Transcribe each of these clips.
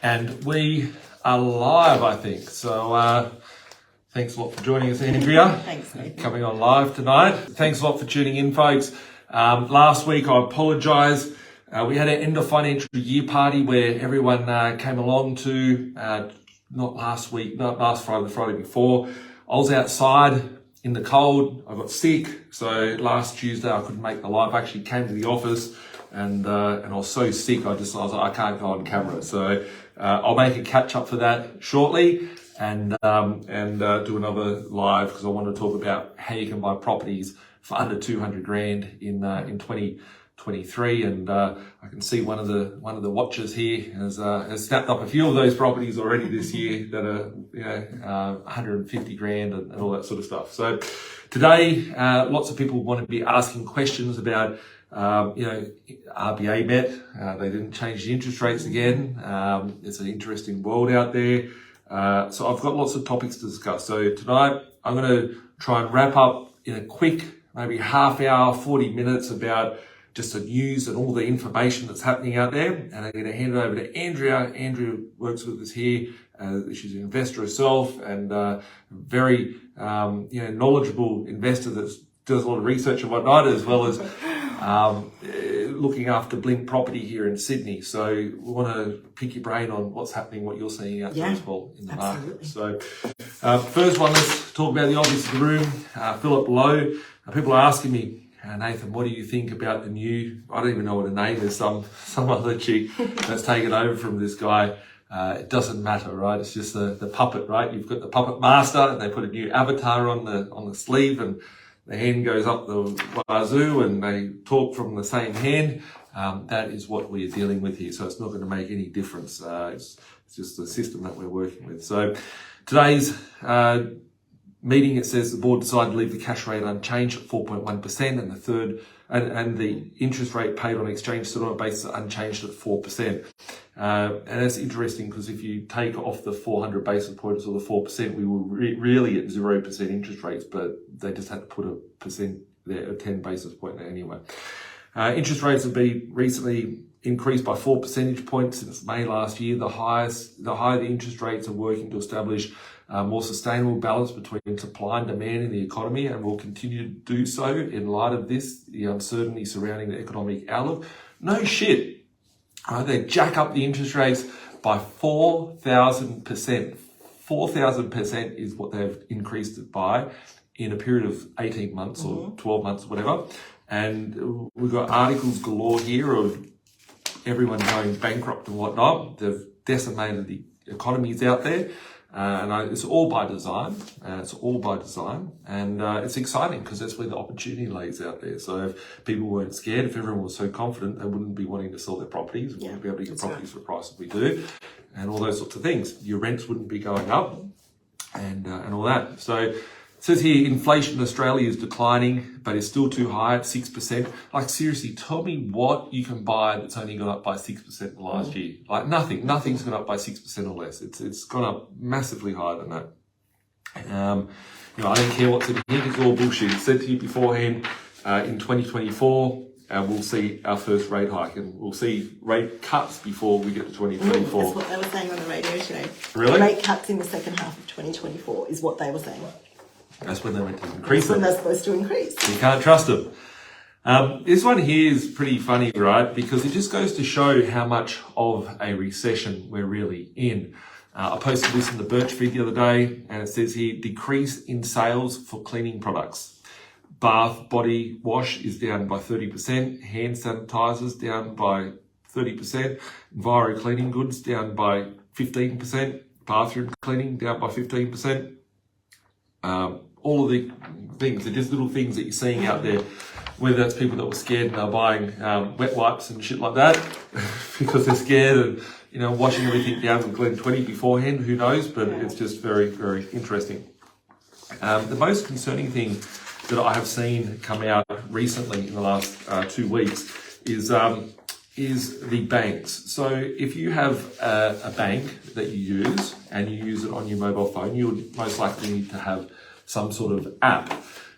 And we are live, I think. So thanks a lot for joining us, Andrea. Thanks, Nathan. Coming on live tonight. Thanks a lot for tuning in, folks. Last week, I apologise. We had an end of financial year party where everyone came along to, not last week, not last Friday, the Friday before. I was outside in the cold. I got sick. So last Tuesday, I couldn't make the live. I actually came to the office and I was so sick. I was like, I can't go on camera. So I'll make a catch up for that shortly and do another live because I want to talk about how you can buy properties for under 200 grand in 2023. And I can see one of the watchers here has snapped up a few of those properties already this year that are 150 grand and all that sort of stuff. So today, lots of people want to be asking questions about RBA met. They didn't change the interest rates again. It's an interesting world out there. So I've got lots of topics to discuss. So tonight I'm going to try and wrap up in a quick, maybe half hour, 40 minutes about just the news and all the information that's happening out there. And I'm going to hand it over to Andrea. Andrea works with us here. She's an investor herself and very knowledgeable investor that does a lot of research and whatnot, as well as looking after Blink Property here in Sydney. So we want to pick your brain on what's happening, what you're seeing out there as well in the market. So first one, let's talk about the obvious of the room. Philip Lowe. People are asking me, Nathan, what do you think about the new, I don't even know what a name is, some other chick that's taken over from this guy. It doesn't matter, right? It's just the puppet, right? You've got the puppet master and they put a new avatar on the sleeve and the hand goes up the wazoo and they talk from the same hand. That is what we're dealing with here. So it's not going to make any difference. It's just the system that we're working with. So today's meeting, it says the board decided to leave the cash rate unchanged at 4.1% and the third and the interest rate paid on exchange settlement basis unchanged at 4%. And that's interesting because if you take off the 400 basis points or the 4%, we were really at 0% interest rates, but they just had to put a percent there, a 10 basis point there anyway. Interest rates have been recently increased by 4 percentage points since May last year. The higher the interest rates are working to establish a more sustainable balance between supply and demand in the economy and will continue to do so in light of this, the uncertainty surrounding the economic outlook. No shit. They jack up the interest rates by 4,000%. 4,000% is what they've increased it by in a period of 18 months or 12 months or whatever. And we've got articles galore here of everyone going bankrupt and whatnot. They've decimated the economies out there. And it's all by design. And it's exciting because that's where the opportunity lays out there. So if people weren't scared, if everyone was so confident, they wouldn't be wanting to sell their properties. We wouldn't be able to get properties for the price that we do, and all those sorts of things. Your rents wouldn't be going up, and all that. So it says here, inflation in Australia is declining, but it's still too high at 6%. Like seriously, tell me what you can buy that's only gone up by 6% in the last year. Like nothing's gone up by 6% or less. It's gone up massively higher than that. I don't care what's in here, it's all bullshit. I said to you beforehand, in 2024, we'll see our first rate hike and we'll see rate cuts before we get to 2024. That's what they were saying on the radio today. Really? Rate cuts in the second half of 2024 is what they were saying. That's when they went to increase them. That's when they're supposed to increase. You can't trust them. This one here is pretty funny, right? Because it just goes to show how much of a recession we're really in. I posted this in the Birch feed the other day, and it says here, decrease in sales for cleaning products. Bath body wash is down by 30%, hand sanitizers down by 30%, enviro cleaning goods down by 15%, bathroom cleaning down by 15%. All of the things, they're just little things that you're seeing out there, whether that's people that were scared and are buying wet wipes and shit like that because they're scared and washing everything down with Glen 20 beforehand, who knows, but it's just very, very interesting. The most concerning thing that I have seen come out recently in the last 2 weeks is the banks. So if you have a bank that you use and you use it on your mobile phone, you would most likely need to have some sort of app.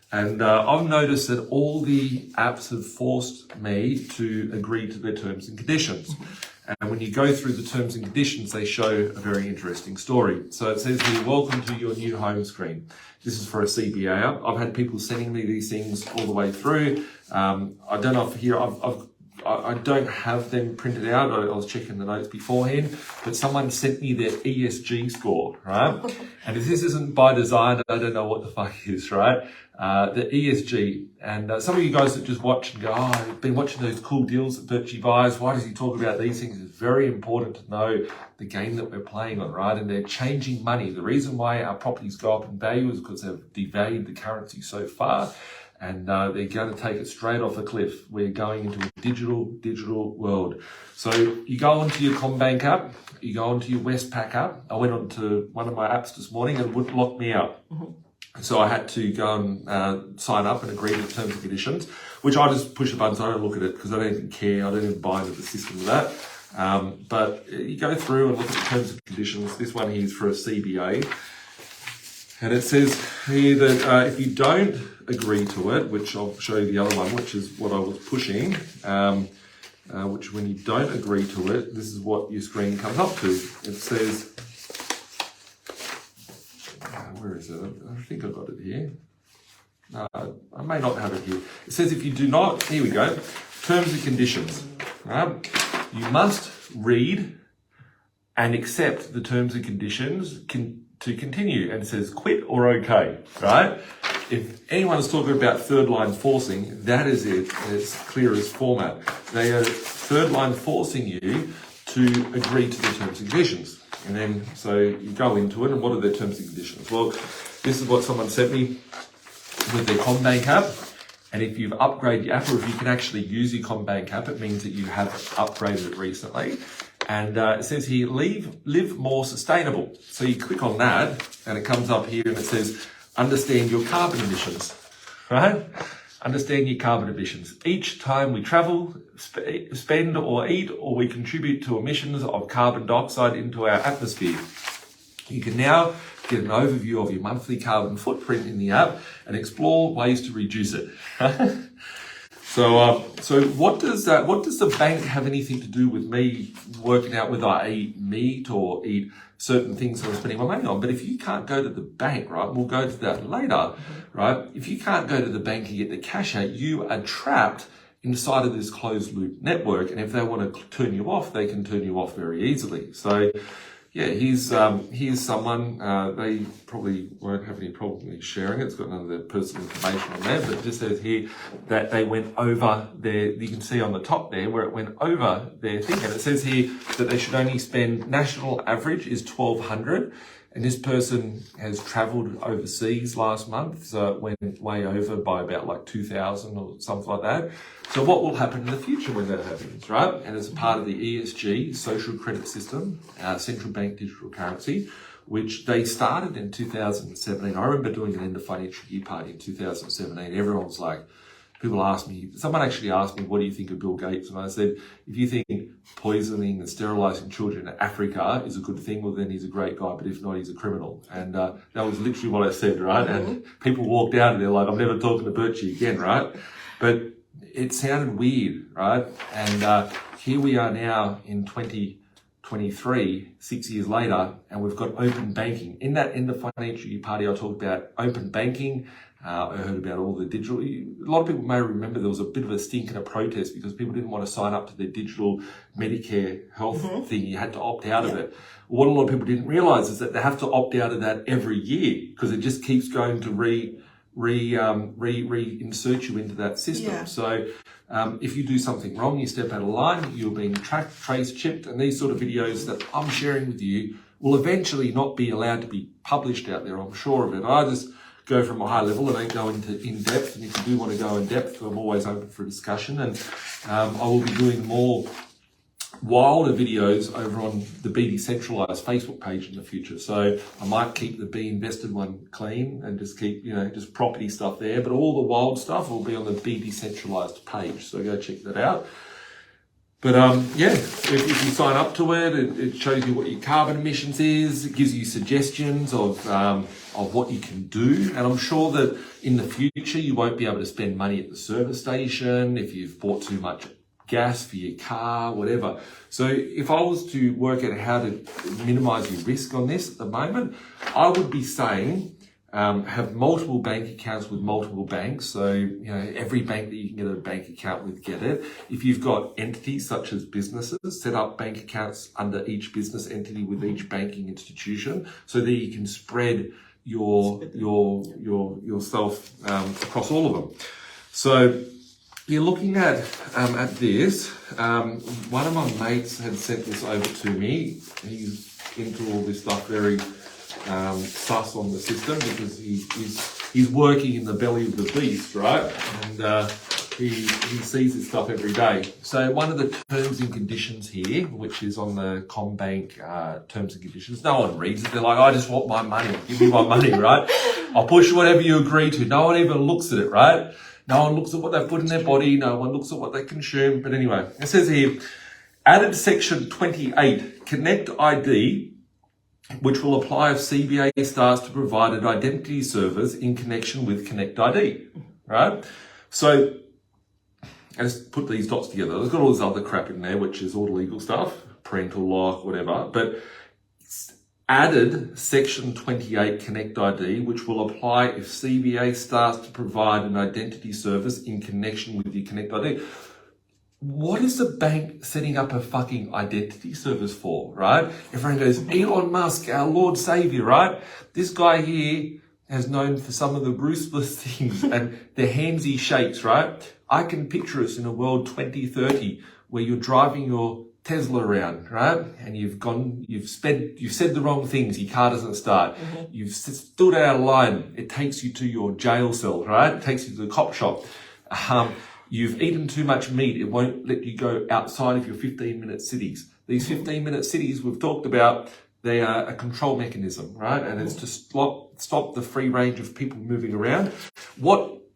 And I've noticed that all the apps have forced me to agree to their terms and conditions. And when you go through the terms and conditions, they show a very interesting story. So it says here, welcome to your new home screen. This is for a CBA app. I've had people sending me these things all the way through. I don't know if here, I don't have them printed out. I was checking the notes beforehand, but someone sent me their ESG score, right? And if this isn't by design, I don't know what the fuck is, right? The ESG. And some of you guys that just watch and go, oh, I've been watching those cool deals that Birchie buys. Why does he talk about these things? It's very important to know the game that we're playing on, right? And they're changing money. The reason why our properties go up in value is because they've devalued the currency so far. And they're going to take it straight off a cliff. We're going into a digital world. So you go onto your CommBank app, you go onto your Westpac app. I went onto one of my apps this morning and it wouldn't lock me out. So I had to go and sign up and agree to the terms and conditions, which I just push the buttons. I don't look at it because I don't even care. I don't even buy into the system of that. But you go through and look at the terms and conditions. This one here is for a CBA. And it says here that if you don't agree to it, which I'll show you the other one, which is what I was pushing, which when you don't agree to it, this is what your screen comes up to. It says, where is it? I think I got it here. I may not have it here. It says if you do not, here we go, terms and conditions. You must read and accept the terms and conditions to continue, and it says quit or okay, right? If anyone is talking about third line forcing, that is it, as clear as format. They are third line forcing you to agree to the terms and conditions. And then, so you go into it, and what are their terms and conditions? Well, this is what someone sent me with their CommBank app. And if you've upgraded your app, or if you can actually use your CommBank app, it means that you have upgraded it recently. And it says here, live more sustainable. So you click on that and it comes up here and it says, understand your carbon emissions, right? Understand your carbon emissions. Each time we travel, spend or eat, or we contribute to emissions of carbon dioxide into our atmosphere. You can now get an overview of your monthly carbon footprint in the app and explore ways to reduce it. So what does the bank have anything to do with me working out whether I eat meat or eat certain things that I'm spending my money on? But if you can't go to the bank, right, we'll go to that later, right? If you can't go to the bank and get the cash out, you are trapped inside of this closed loop network. And if they want to turn you off, they can turn you off very easily. So yeah, here's someone, they probably won't have any problem in sharing it. It's got none of their personal information on there, but it just says here that they went over their, you can see on the top there where it went over their thing. And it says here that they should only spend, national average is 1,200. And this person has travelled overseas last month, so it went way over by about like 2,000 or something like that. So what will happen in the future when that happens, right? And as a part of the ESG, social credit system, central bank digital currency, which they started in 2017. I remember doing an end of financial year party in 2017. Everyone was like, people asked me, someone actually asked me, what do you think of Bill Gates? And I said, if you think poisoning and sterilising children in Africa is a good thing, well, then he's a great guy, but if not, he's a criminal. And that was literally what I said, right? And people walked out and they're like, I'm never talking to Birchie again, right? But it sounded weird, right? And here we are now in 2023, 6 years later, and we've got open banking. In that end of financial year party, I talked about open banking. I heard about all the digital. A lot of people may remember there was a bit of a stink and a protest because people didn't want to sign up to their digital Medicare health thing. You had to opt out of it. What a lot of people didn't realise is that they have to opt out of that every year because it just keeps going to reinsert you into that system. Yeah. So if you do something wrong, you step out of line, you're being tracked, traced, chipped, and these sort of videos that I'm sharing with you will eventually not be allowed to be published out there. I'm sure of it. I just go from a high level and don't go into in depth. And if you do want to go in depth, I'm always open for discussion. And I will be doing more wilder videos over on the B Decentralized Facebook page in the future. So I might keep the B.Invested one clean and just keep, just property stuff there. But all the wild stuff will be on the B Decentralized page. So go check that out. But if you sign up to it, it shows you what your carbon emissions is. It gives you suggestions of what you can do. And I'm sure that in the future you won't be able to spend money at the service station if you've bought too much gas for your car, whatever. So if I was to work out how to minimize your risk on this at the moment, I would be saying, have multiple bank accounts with multiple banks. So, every bank that you can get a bank account with, get it. If you've got entities such as businesses, set up bank accounts under each business entity with each banking institution so that you can spread yourself across all of them. So you're looking at this. One of my mates had sent this over to me. He's into all this stuff, very sus on the system, because he's working in the belly of the beast, right? And he sees this stuff every day. So one of the terms and conditions here, which is on the CommBank terms and conditions, no one reads it. They're like, I just want my money. Give me my money, right? I'll push whatever you agree to. No one even looks at it, right? No one looks at what they put in their body. No one looks at what they consume. But anyway, it says here, added section 28, Connect ID, which will apply if CBA starts to provide an identity service in connection with Connect ID, right? So let's put these dots together. There's got all this other crap in there, which is all the legal stuff, parental lock, whatever. But added section 28 Connect ID, which will apply if CBA starts to provide an identity service in connection with your Connect ID. What is the bank setting up a fucking identity service for, right? Everyone goes, Elon Musk, our Lord Savior, right? This guy here has known for some of the ruthless things and the hands he shakes, right? I can picture us in a world 2030 where you're driving your Tesla around, right? And you've said the wrong things. Your car doesn't start. Mm-hmm. You've stood out of line. It takes you to your jail cell, right? It takes you to the cop shop. You've eaten too much meat. It won't let you go outside of your 15-minute cities. These 15-minute cities we've talked about, they are a control mechanism, right? And it's to stop the free range of people moving around.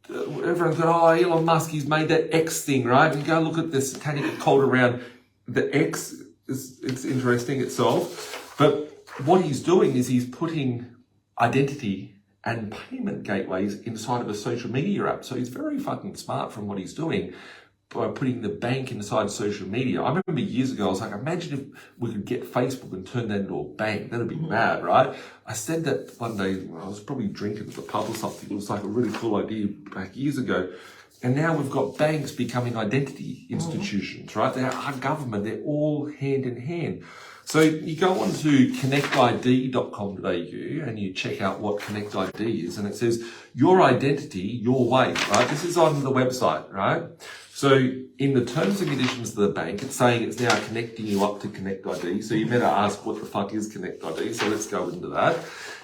Everyone's going, Elon Musk, he's made that X thing, right? And go look at the satanic cult around the X. It's interesting itself. But what he's doing is he's putting identity and payment gateways inside of a social media app. So he's very fucking smart from what he's doing by putting the bank inside social media. I remember years ago, I was like, imagine if we could get Facebook and turn that into a bank. That'd be mad, right? I said that one day, I was probably drinking at the pub or something. It was like a really cool idea back years ago. And now we've got banks becoming identity institutions, right? They're our government. They're all hand in hand. So you go on to connectid.com.au and you check out what Connect ID is, and it says your identity, your way, right? This is on the website, right? So in the terms and conditions of the bank, it's saying it's now connecting you up to Connect ID. So you better ask, what the fuck is Connect ID? So let's go into that.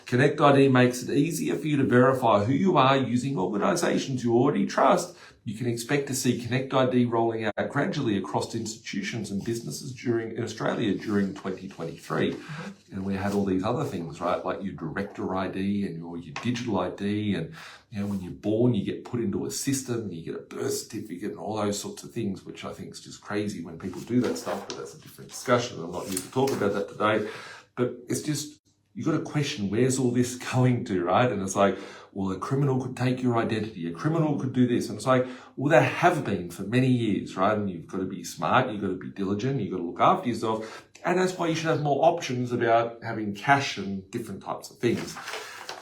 Connect ID makes it easier for you to verify who you are using organizations you already trust. You can expect to see Connect ID rolling out gradually across institutions and businesses in Australia during 2023. And we had all these other things, right? Like your director ID and your digital ID. And, when you're born, you get put into a system, you get a birth certificate and all those sorts of things, which I think is just crazy when people do that stuff, but that's a different discussion. I'm not here to talk about that today. But it's just, you've got to question, where's all this going to, right? And it's like, well, a criminal could take your identity. A criminal could do this. And it's like, well, they have been for many years, right? And you've got to be smart. You've got to be diligent. You've got to look after yourself. And that's why you should have more options about having cash and different types of things.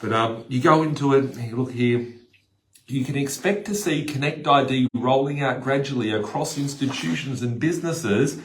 But you go into it and you look here. You can expect to see Connect ID rolling out gradually across institutions and businesses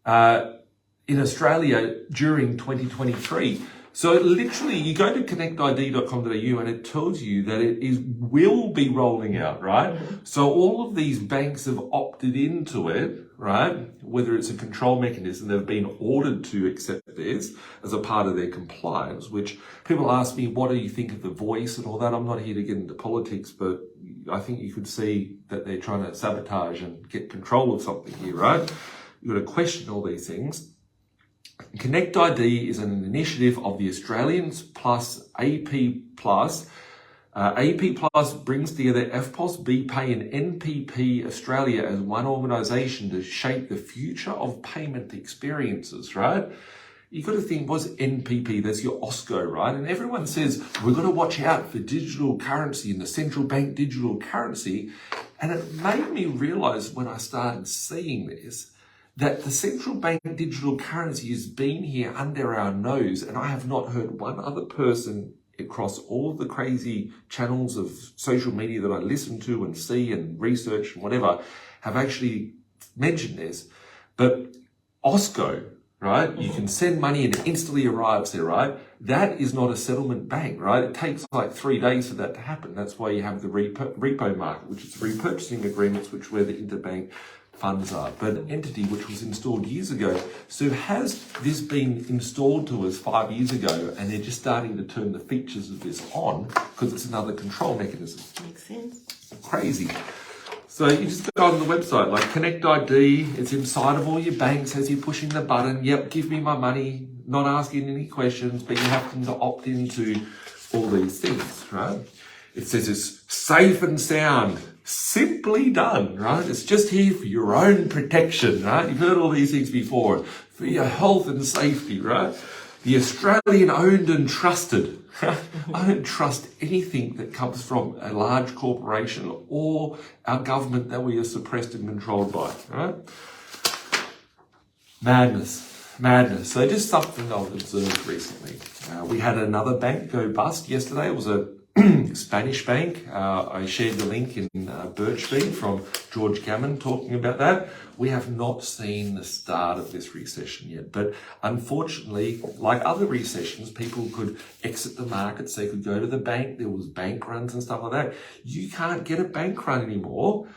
in Australia during 2023. So literally, you go to connectid.com.au and it tells you that will be rolling out, right? So all of these banks have opted into it, right? Whether it's a control mechanism, they've been ordered to accept this as a part of their compliance, which people ask me, what do you think of the voice and all that? I'm not here to get into politics, but I think you could see that they're trying to sabotage and get control of something here, right? You've got to question all these things. Connect ID is an initiative of the Australians plus AP Plus. AP Plus brings together FPOS, BPay and NPP Australia as one organisation to shape the future of payment experiences, right? you got to think, what's NPP? That's your OSCO, right? And everyone says, we've got to watch out for digital currency and the central bank digital currency. And it made me realize when I started seeing this, that the central bank digital currency has been here under our nose, and I have not heard one other person across all the crazy channels of social media that I listen to and see and research and whatever have actually mentioned this. But OSCO, right? You can send money and it instantly arrives there, right? That is not a settlement bank, right? It takes like 3 days for that to happen. That's why you have the repo market, which is repurchasing agreements, which where the interbank funds are. But an entity which was installed years ago. So has this been installed to us 5 years ago, and they're just starting to turn the features of this on because it's another control mechanism? Makes sense. Crazy. So you just go on the website, like Connect ID, it's inside of all your banks as you're pushing the button. Yep, give me my money, not asking any questions, but you have to opt into all these things, right? It says it's safe and sound, simply done, right? It's just here for your own protection, right? You've heard all these things before, for your health and safety, right? The Australian owned and trusted. I don't trust anything that comes from a large corporation or our government that we are suppressed and controlled by, right? Madness. So just something I've observed recently. We had another bank go bust yesterday. It was a Spanish bank. I shared the link in Birch feed from George Gammon talking about that. We have not seen the start of this recession yet, but unfortunately, like other recessions, people could exit the markets, they could go to the bank, there was bank runs and stuff like that. You can't get a bank run anymore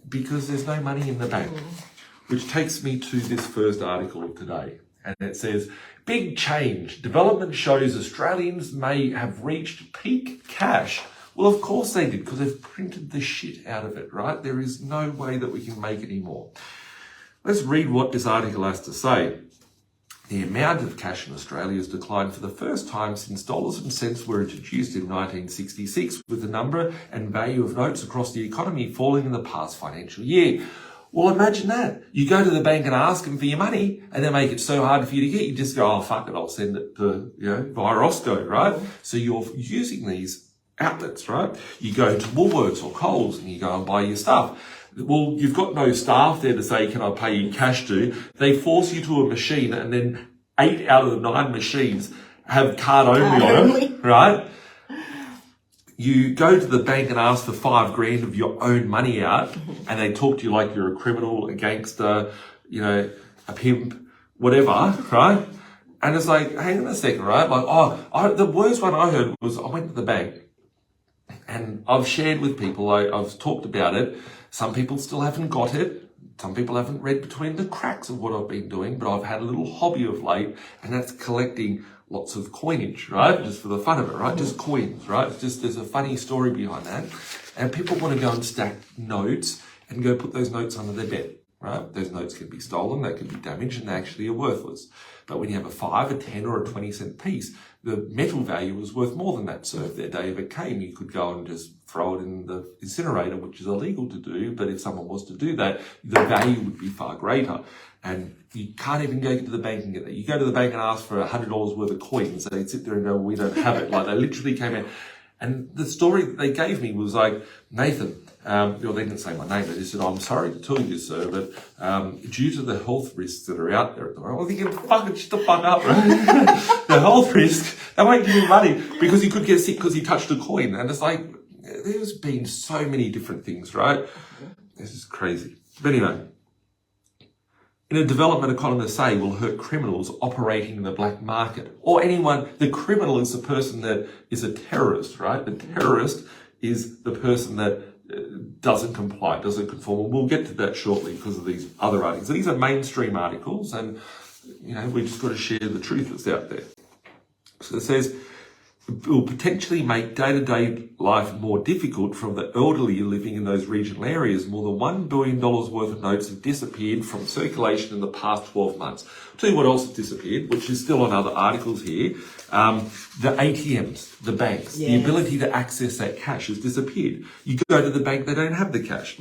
because there's no money in the bank, which takes me to this first article of today. And it says, big change. Development shows Australians may have reached peak cash. Well, of course they did, because they've printed the shit out of it, right? There is no way that we can make any more. Let's read what this article has to say. The amount of cash in Australia has declined for the first time since dollars and cents were introduced in 1966, with the number and value of notes across the economy falling in the past financial year. Well, imagine that. You go to the bank and ask them for your money, and they make it so hard for you to get. You just go, oh, fuck it, I'll send it to, via Roscoe, right? So you're using these outlets, right? You go to Woolworths or Coles and you go and buy your stuff. Well, you've got no staff there to say, can I pay you cash to? They force you to a machine, and then 8 out of the 9 machines have card only on them, right? You go to the bank and ask for $5,000 of your own money out, and they talk to you like you're a criminal, a gangster, a pimp, whatever, right? And it's like, hang on a second, right? Like, the worst one I heard was I went to the bank, and I've shared with people, I've talked about it. Some people still haven't got it. Some people haven't read between the cracks of what I've been doing, but I've had a little hobby of late, and that's collecting lots of coinage, right? Just for the fun of it, right? Just coins, right? It's just, there's a funny story behind that. And people want to go and stack notes and go put those notes under their bed, right? Those notes can be stolen, they can be damaged, and they actually are worthless. But when you have a 5, a 10, or a 20-cent piece, the metal value is worth more than that. So if their day ever came, you could go and just throw it in the incinerator, which is illegal to do. But if someone was to do that, the value would be far greater. And you can't even go to the bank and get that. You go to the bank and ask for $100 worth of coins. They'd sit there and go, well, we don't have it. Like, they literally came in. And the story that they gave me was like, Nathan, they didn't say my name. They just said, I'm sorry to tell you, sir, but due to the health risks that are out there at the moment, I'm thinking, fucking shut the fuck up, right? The health risk, they won't give you money because he could get sick because he touched a coin. And it's like, there's been so many different things, right? This is crazy. But anyway, in a development, economists say will hurt criminals operating in the black market, or anyone. The criminal is the person that is a terrorist, right? The terrorist is the person that doesn't comply, doesn't conform. And we'll get to that shortly because of these other articles. These are mainstream articles, and we just got to share the truth that's out there. So it says, it will potentially make day-to-day life more difficult for the elderly living in those regional areas. More than $1 billion worth of notes have disappeared from circulation in the past 12 months. I'll tell you what else has disappeared, which is still on other articles here. The ATMs, the banks, the ability to access that cash has disappeared. You go to the bank, they don't have the cash.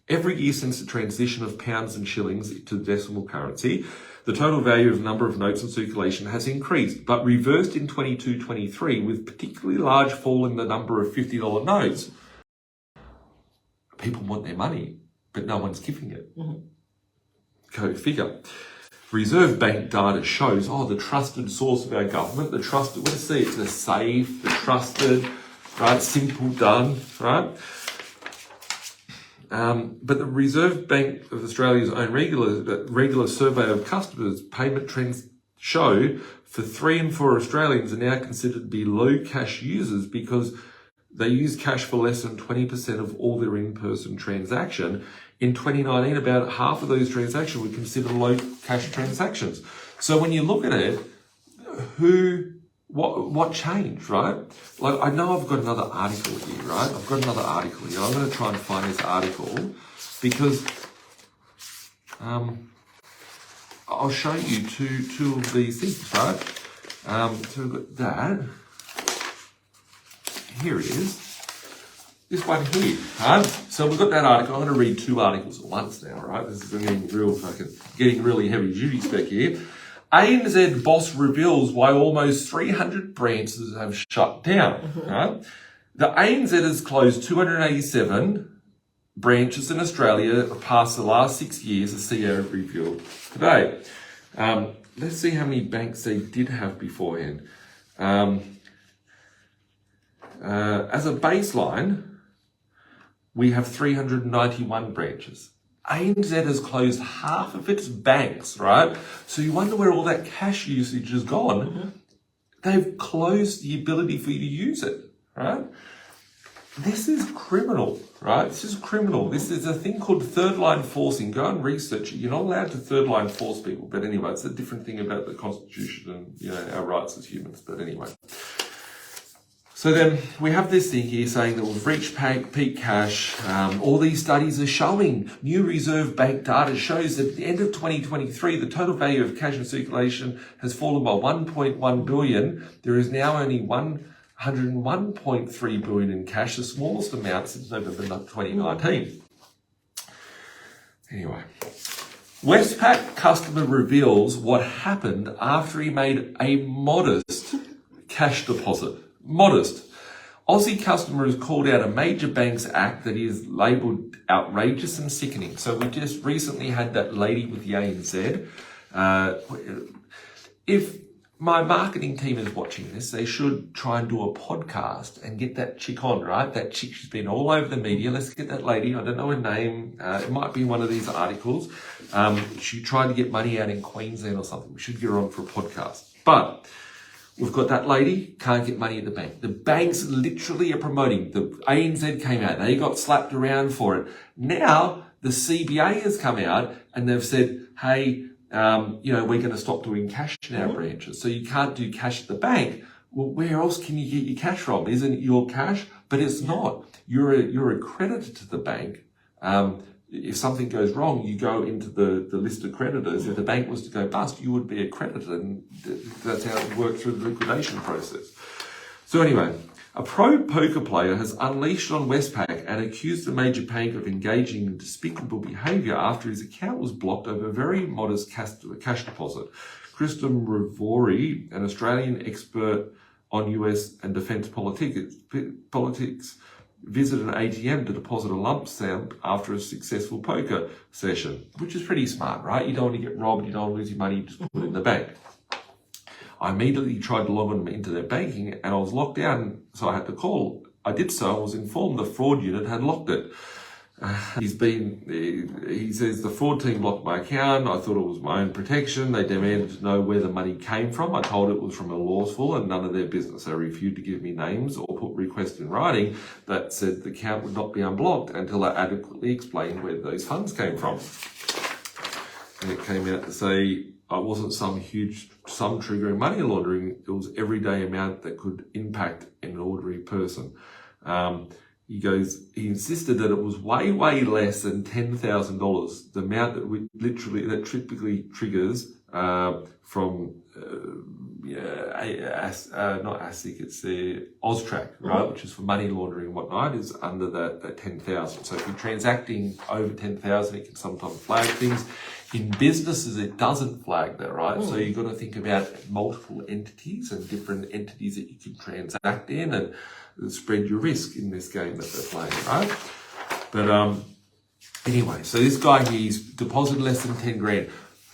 Every year since the transition of pounds and shillings to decimal currency, the total value of the number of notes in circulation has increased, but reversed in 22-23 with particularly large fall in the number of $50 notes. People want their money, but no one's giving it. Go figure. Reserve Bank data shows, the trusted source of our government, the trusted, what does it say? It's the safe, the trusted, right? Simple done, right? But the Reserve Bank of Australia's own regular survey of customers' payment trends show for 3 in 4 Australians are now considered to be low cash users because they use cash for less than 20% of all their in-person transaction. In 2019, about half of those transactions were considered low cash transactions. So when you look at it, what changed, right? Like, I know I've got another article here, right? I've got another article here. I'm going to try and find this article because I'll show you two of these things, right? So we've got that. Here it is. This one here, right? So we've got that article. I'm going to read 2 articles at once now, right? This is getting really heavy duty spec here. ANZ boss reveals why almost 300 branches have shut down, right? The ANZ has closed 287 branches in Australia past the last 6 years, the CEO revealed today. Let's see how many banks they did have beforehand. As a baseline, we have 391 branches. ANZ has closed half of its banks, right? So you wonder where all that cash usage has gone. They've closed the ability for you to use it, right? This is criminal, right? This is criminal. This is a thing called third line forcing. Go and research it. You're not allowed to third line force people. But anyway, it's a different thing about the Constitution and, our rights as humans. But anyway. So then we have this thing here saying that we've reached peak cash. All these studies are showing. New Reserve Bank data shows that at the end of 2023, the total value of cash in circulation has fallen by 1.1 billion. There is now only 101.3 billion in cash, the smallest amount since November 2019. Anyway, Westpac customer reveals what happened after he made a modest cash deposit. Modest. Aussie customers called out a major bank's act that is labelled outrageous and sickening. So we just recently had that lady with the ANZ. If my marketing team is watching this, they should try and do a podcast and get that chick on, right? That chick, she's been all over the media. Let's get that lady. I don't know her name. It might be one of these articles. She tried to get money out in Queensland or something. We should get her on for a podcast. But we've got that lady, can't get money at the bank. The banks literally are promoting. The ANZ came out, they got slapped around for it. Now, the CBA has come out and they've said, hey, we're going to stop doing cash in our branches. So you can't do cash at the bank. Well, where else can you get your cash from? Isn't it your cash? But it's not. You're a creditor to the bank. If something goes wrong, you go into the list of creditors. If the bank was to go bust, you would be a creditor, and that's how it worked through the liquidation process. So anyway, a pro poker player has unleashed on Westpac and accused a major bank of engaging in despicable behaviour after his account was blocked over a very modest cash deposit. Kristen Ravori, an Australian expert on US and defence politics, visited an ATM to deposit a lump sum after a successful poker session, which is pretty smart, right? You don't want to get robbed, you don't want to lose your money, you just put it in the bank. I immediately tried to log on into their banking and I was locked down, so I had to call. I did so, I was informed the fraud unit had locked it. He says the fraud team blocked my account. I thought it was my own protection. They demanded to know where the money came from. I told it was from a law school and none of their business. They refused to give me names or put requests in writing that said the account would not be unblocked until I adequately explained where those funds came from. And it came out to say it wasn't some huge sum triggering money laundering. It was everyday amount that could impact an ordinary person. He insisted that it was way, way less than $10,000, the amount that typically triggers from not ASIC, it's the AUSTRAC, right, which is for money laundering and whatnot, is under that 10,000. So if you're transacting over 10,000, it can sometimes flag things. In businesses, it doesn't flag that, right? So you've got to think about multiple entities and different entities that you can transact in and spread your risk in this game that they're playing, right? But anyway, so this guy, he's deposited less than 10 grand.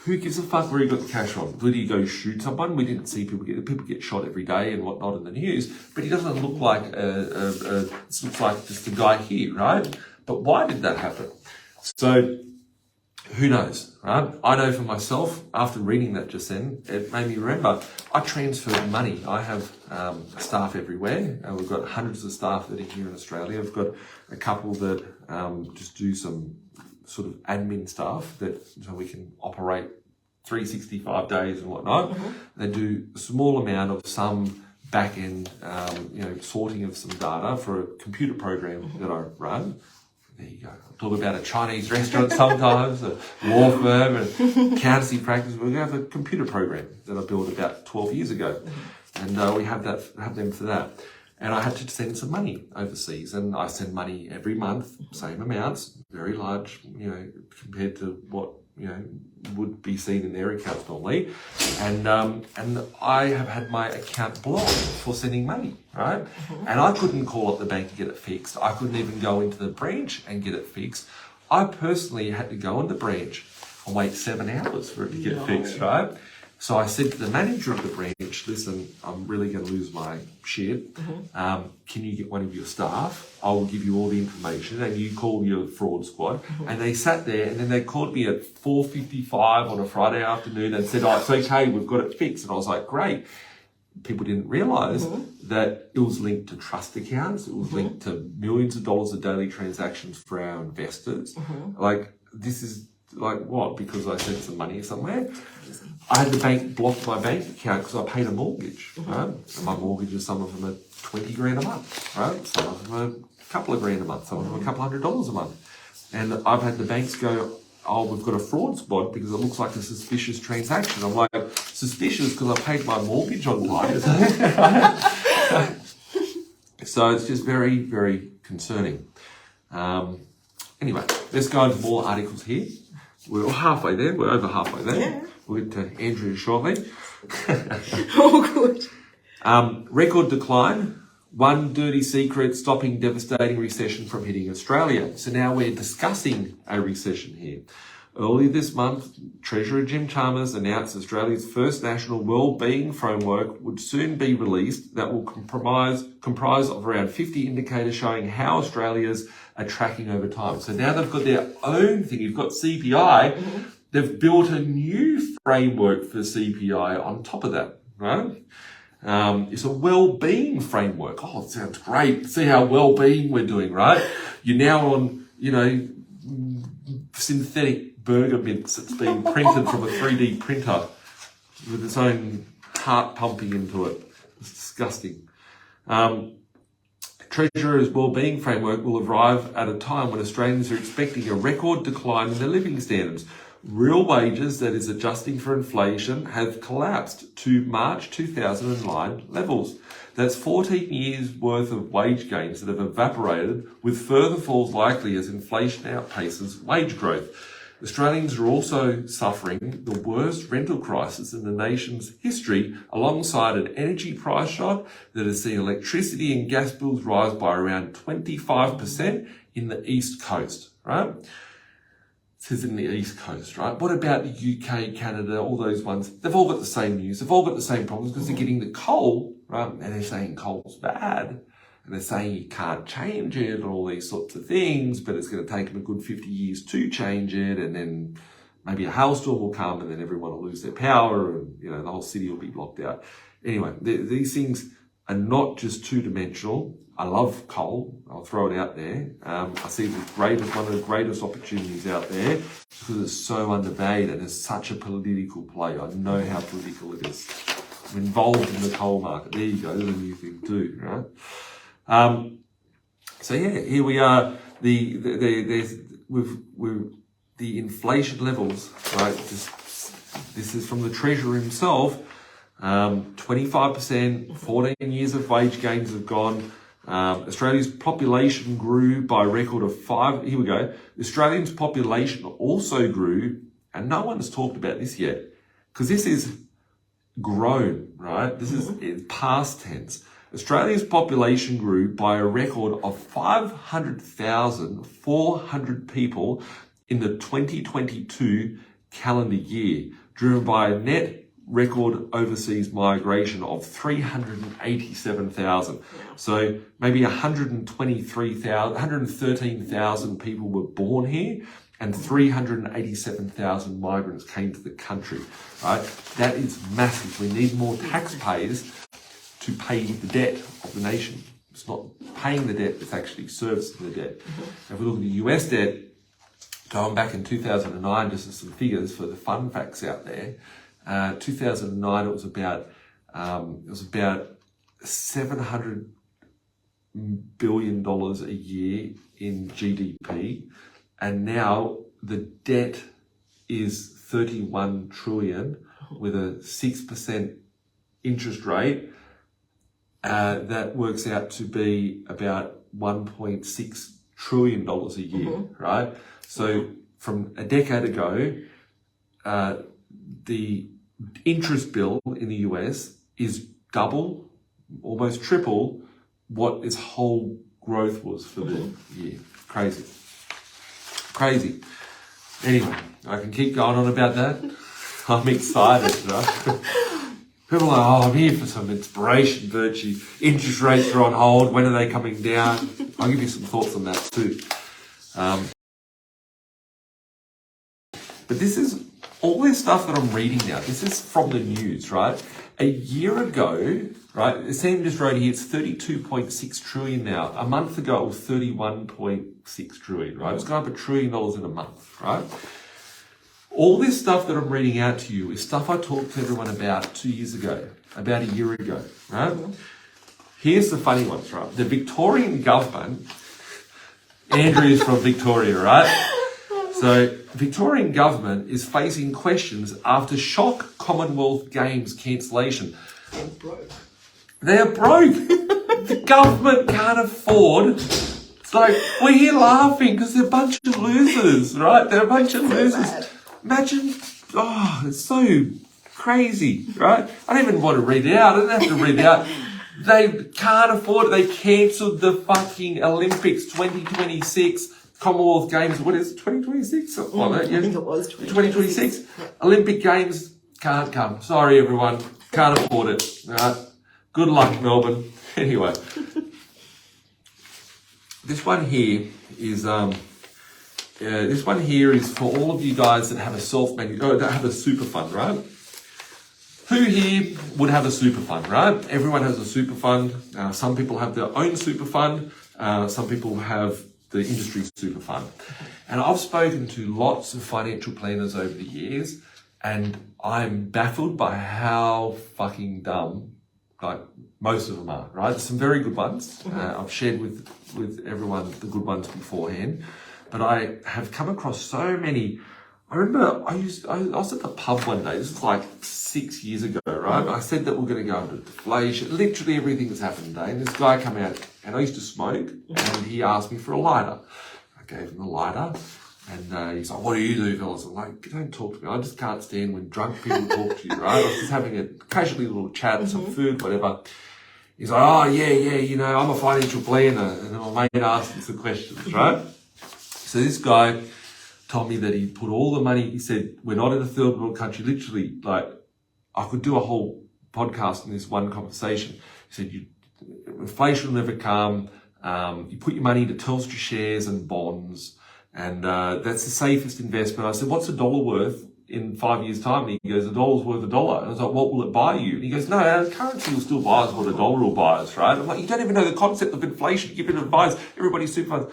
Who gives a fuck where he got the cash from? Did he go shoot someone? We didn't see people get shot every day and whatnot in the news, but he doesn't look like this looks like just a guy here, right? But why did that happen? So who knows, right? I know for myself, after reading that just then, it made me remember, I transferred money. I have staff everywhere. We've got hundreds of staff that are here in Australia. I've got a couple that just do some sort of admin stuff so we can operate 365 days and whatnot. They do a small amount of some back end, sorting of some data for a computer program that I run. There you go. I talk about a Chinese restaurant sometimes, a law firm, and accountancy practice. We have a computer program that I built about 12 years ago, and we have them for that. And I had to send some money overseas, and I send money every month, same amounts, very large, compared to what would be seen in their accounts normally. And I have had my account blocked for sending money, right? And I couldn't call up the bank to get it fixed. I couldn't even go into the branch and get it fixed. I personally had to go in the branch and wait 7 hours for it to get fixed, right? So I said to the manager of the branch, listen, I'm really going to lose my shit. Can you get one of your staff? I will give you all the information and you call your fraud squad. And they sat there and then they called me at 4:55 on a Friday afternoon and said, oh, it's okay, we've got it fixed. And I was like, great. People didn't realise that it was linked to trust accounts. It was linked to millions of dollars of daily transactions for our investors. Like, this is like what? Because I sent some money somewhere. I had the bank block my bank account because I paid a mortgage, right? And my mortgages, some of them are 20 grand a month, right? Some of them are a couple of grand a month, some of them are a couple $100 a month. And I've had the banks go, oh, we've got a fraud squad because it looks like a suspicious transaction. I'm like, suspicious because I paid my mortgage on time. So it's just very, very concerning. Anyway, let's go into more articles here. We're halfway there. We're over halfway there. Yeah. We'll get to Andrea shortly. Oh, good. Record decline. One dirty secret stopping devastating recession from hitting Australia. So now we're discussing a recession here. Earlier this month, Treasurer Jim Chalmers announced Australia's first national wellbeing framework would soon be released that will comprise of around 50 indicators showing how Australia's are tracking over time. So now they've got their own thing. You've got CPI. They've built a new framework for CPI on top of that, right? It's a well-being framework. Oh, it sounds great. See how well-being we're doing, right? You're now on, synthetic burger mints that's been printed from a 3D printer with its own heart pumping into it. It's disgusting. Treasurer's wellbeing framework will arrive at a time when Australians are expecting a record decline in their living standards. Real wages, that is adjusting for inflation, have collapsed to March 2009 levels. That's 14 years worth of wage gains that have evaporated, with further falls likely as inflation outpaces wage growth. Australians are also suffering the worst rental crisis in the nation's history, alongside an energy price shock that has seen electricity and gas bills rise by around 25% in the East Coast, right? It says in the East Coast, right? What about the UK, Canada, all those ones? They've all got the same news. They've all got the same problems because they're getting the coal, right? And they're saying coal's bad. And they're saying you can't change it and all these sorts of things, but it's going to take them a good 50 years to change it. And then maybe a hailstorm will come and then everyone will lose their power and, the whole city will be blocked out. Anyway, these things are not just two-dimensional. I love coal. I'll throw it out there. I see it as one of the greatest opportunities out there because it's so undervalued and it's such a political play. I know how political it is. I'm involved in the coal market. There you go. There's a new thing too, right? So yeah, here we are. The inflation levels, right? This is from the Treasurer himself. 25%, 14 years of wage gains have gone. Australia's population grew by a record of 5. Here we go. The Australians' population also grew and no one's talked about this yet, because this is grown, right? This is past tense. Australia's population grew by a record of 500,400 people in the 2022 calendar year, driven by a net record overseas migration of 387,000. So maybe 113,000 people were born here, and 387,000 migrants came to the country, right? That is massive. We need more taxpayers to pay the debt of the nation. It's not paying the debt, it's actually servicing the debt. If we look at the US debt, going back in 2009, just as some figures for the fun facts out there, 2009 it was about $700 billion a year in GDP, and now the debt is 31 trillion with a 6% interest rate. That works out to be about $1.6 trillion a year, right? So from a decade ago, the interest bill in the US is double, almost triple what its whole growth was for the year. Crazy. Crazy. Anyway, I can keep going on about that. I'm excited, right? People are like, oh, I'm here for some inspiration, Birchie. Interest rates are on hold. When are they coming down? I'll give you some thoughts on that too. But this is all this stuff that I'm reading now. This is from the news, right? A year ago, right? Sam just wrote here, it's 32.6 trillion now. A month ago, it was 31.6 trillion, right? It's gone up $1 trillion in a month, right? All this stuff that I'm reading out to you is stuff I talked to everyone about 2 years ago, about a year ago, right? Here's the funny ones, right? The Victorian government, Andrea's from Victoria, right? So, Victorian government is facing questions after shock Commonwealth Games cancellation. They're broke. They're broke. The government can't afford. It's like, we're here laughing because they're a bunch of losers, right? They're a bunch of losers. Bad. Imagine, it's so crazy, right? I don't even want to read it out. I don't have to read it out. They can't afford it. They cancelled the fucking Olympics 2026. Commonwealth Games, what is it, 2026? I think it was 2026. Olympic Games can't come. Sorry, everyone. Can't afford it. Right? Good luck, Melbourne. Anyway. This one here is for all of you guys that have a that have a super fund, right? Who here would have a super fund, right? Everyone has a super fund. Some people have their own super fund. Some people have the industry super fund. And I've spoken to lots of financial planners over the years, and I'm baffled by how fucking dumb, like, most of them are, right? There's some very good ones. I've shared with everyone the good ones beforehand, but I have come across so many. I remember I was at the pub one day, this was like 6 years ago, right? I said that we're going to go into deflation. Literally everything that's happened today. And this guy came out, and I used to smoke, and he asked me for a lighter. I gave him a lighter, and he's like, what do you do, fellas? I'm like, don't talk to me. I just can't stand when drunk people talk to you, right? I was just having a casually little chat, some food, whatever. He's like, oh, yeah, I'm a financial planner. And then my mate asked me some questions, right? So this guy told me that he put all the money, he said, we're not in a third world country. Literally, like, I could do a whole podcast in this one conversation. He said, inflation will never come. You put your money into Telstra shares and bonds, and that's the safest investment. I said, what's $1 worth in 5 years' time? And he goes, $1's worth $1. And I was like, what will it buy you? And he goes, no, our currency will still buy us what $1 will buy us, right? I'm like, you don't even know the concept of inflation. You've been advised everybody's super funds.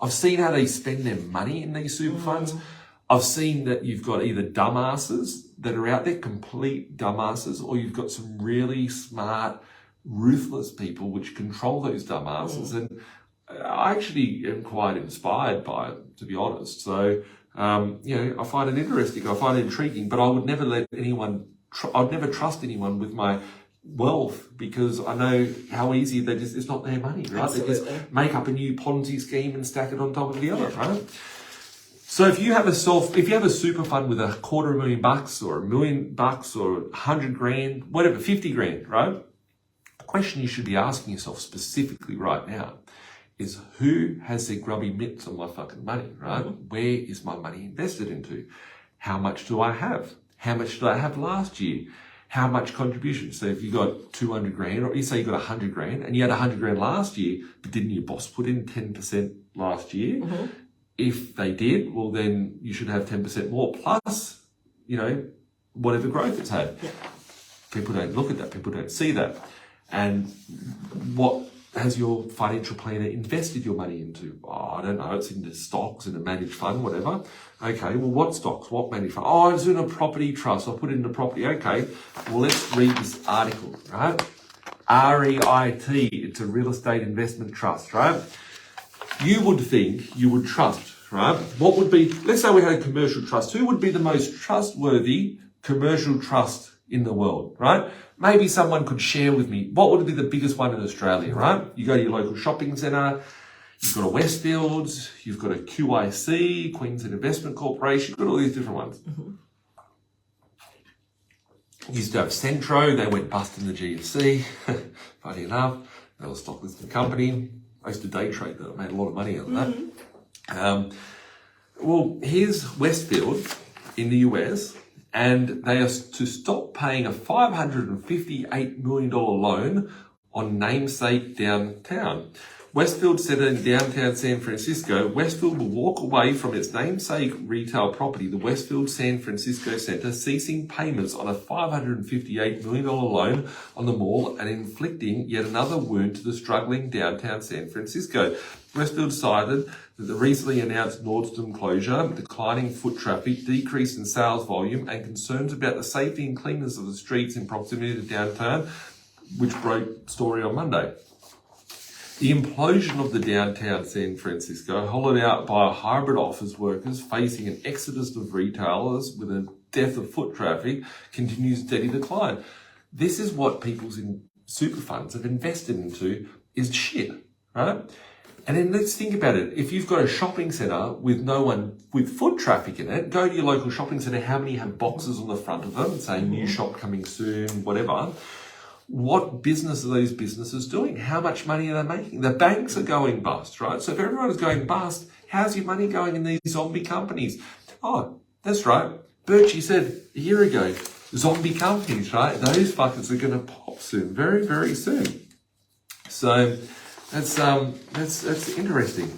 I've seen how they spend their money in these super funds. I've seen that you've got either dumbasses that are out there, complete dumbasses, or you've got some really smart, ruthless people which control those dumbasses. And I actually am quite inspired by it, to be honest. So, I find it interesting. I find it intriguing, but I would never let anyone, I'd never trust anyone with my wealth, because I know how easy it's not their money, right? Absolutely. They just make up a new Ponzi scheme and stack it on top of the other, right? So if you have a super fund with $250,000 or $1 million or 100 grand, whatever, 50 grand, right? The question you should be asking yourself specifically right now is, who has their grubby mitts on my fucking money, right? Where is my money invested into? How much do I have? How much did I have last year? How much contribution? So if you got 200 grand, or you say you got 100 grand and you had 100 grand last year, but didn't your boss put in 10% last year? If they did, well, then you should have 10% more plus, whatever growth it's had. Yeah. People don't look at that. People don't see that. And what has your financial planner invested your money into? Oh, I don't know. It's into stocks, in a managed fund, whatever. Okay, well, what stocks? What managed fund? Oh, it's in a property trust. I'll put it into property. Okay, well, let's read this article, right? REIT, it's a real estate investment trust, right? You would think you would trust, right? What would be, let's say we had a commercial trust. Who would be the most trustworthy commercial trust in the world, right? Maybe someone could share with me, what would be the biggest one in Australia, right? You go to your local shopping centre, you've got a Westfields, you've got a QIC, Queensland Investment Corporation, you've got all these different ones. You used to have Centro, they went bust in the GFC, funny enough, they were a stock listed company. I used to day trade that, I made a lot of money out of that. Well, here's Westfield in the US, and they are to stop paying a $558 million loan on namesake downtown. Westfield Center in downtown San Francisco. Westfield will walk away from its namesake retail property, the Westfield San Francisco Center, ceasing payments on a $558 million loan on the mall and inflicting yet another wound to the struggling downtown San Francisco. Westfield cited that the recently announced Nordstrom closure, declining foot traffic, decrease in sales volume, and concerns about the safety and cleanliness of the streets in proximity to downtown, which broke story on Monday. The implosion of the downtown San Francisco, hollowed out by hybrid office workers facing an exodus of retailers with a death of foot traffic, continues steady decline. This is what people's super funds have invested into, is shit, right? And then let's think about it. If you've got a shopping centre with no one with foot traffic in it, go to your local shopping centre, how many have boxes on the front of them saying new shop coming soon, whatever? What business are these businesses doing? How much money are they making? The banks are going bust, right? So if everyone is going bust, how's your money going in these zombie companies? Oh, that's right. Birch, said a year ago, zombie companies, right? Those fuckers are going to pop soon, very, very soon. So that's interesting.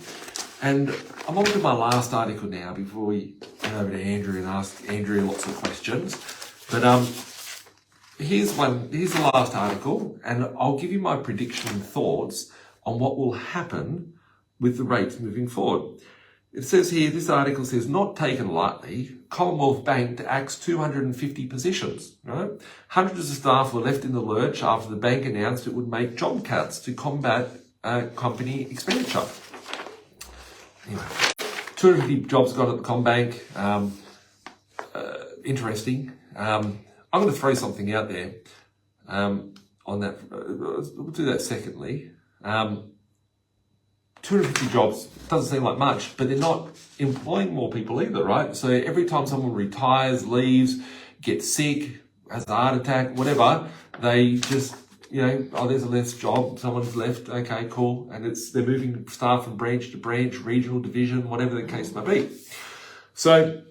And I'm on to my last article now before we go over to Andrea and ask Andrea lots of questions. But here's the last article, and I'll give you my prediction and thoughts on what will happen with the rates moving forward. It says here, this article says, not taken lightly, Commonwealth Bank to axe 250 positions, right? Hundreds of staff were left in the lurch after the bank announced it would make job cuts to combat company expenditure. Anyway, 250 jobs got at the Combank. Interesting. I'm going to throw something out there on that. We'll do that secondly. 250 jobs doesn't seem like much, but they're not employing more people either, right? So every time someone retires, leaves, gets sick, has a heart attack, whatever, they just, oh, there's a less job, someone's left, okay, cool. And they're moving staff from branch to branch, regional division, whatever the case may be. So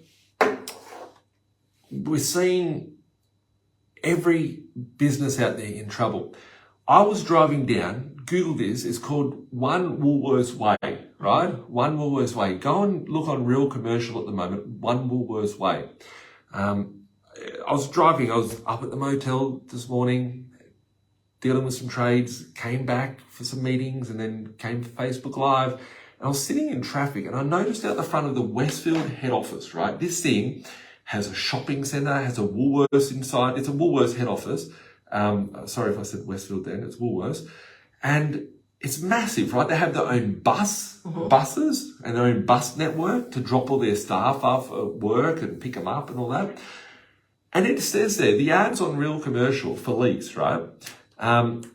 we're seeing every business out there in trouble. I was driving down, Google this, it's called One Woolworths Way, right? One Woolworths Way. Go and look on Real Commercial at the moment, One Woolworths Way. I was driving, I was up at the motel this morning, dealing with some trades, came back for some meetings and then came to Facebook Live. And I was sitting in traffic and I noticed out the front of the Westfield head office, right? This thing has a shopping centre, has a Woolworths inside. It's a Woolworths head office. Sorry if I said Westfield then, it's Woolworths. And it's massive, right? They have their own buses and their own bus network to drop all their staff off at work and pick them up and all that. And it says there, the ads on Real Commercial for lease, right? And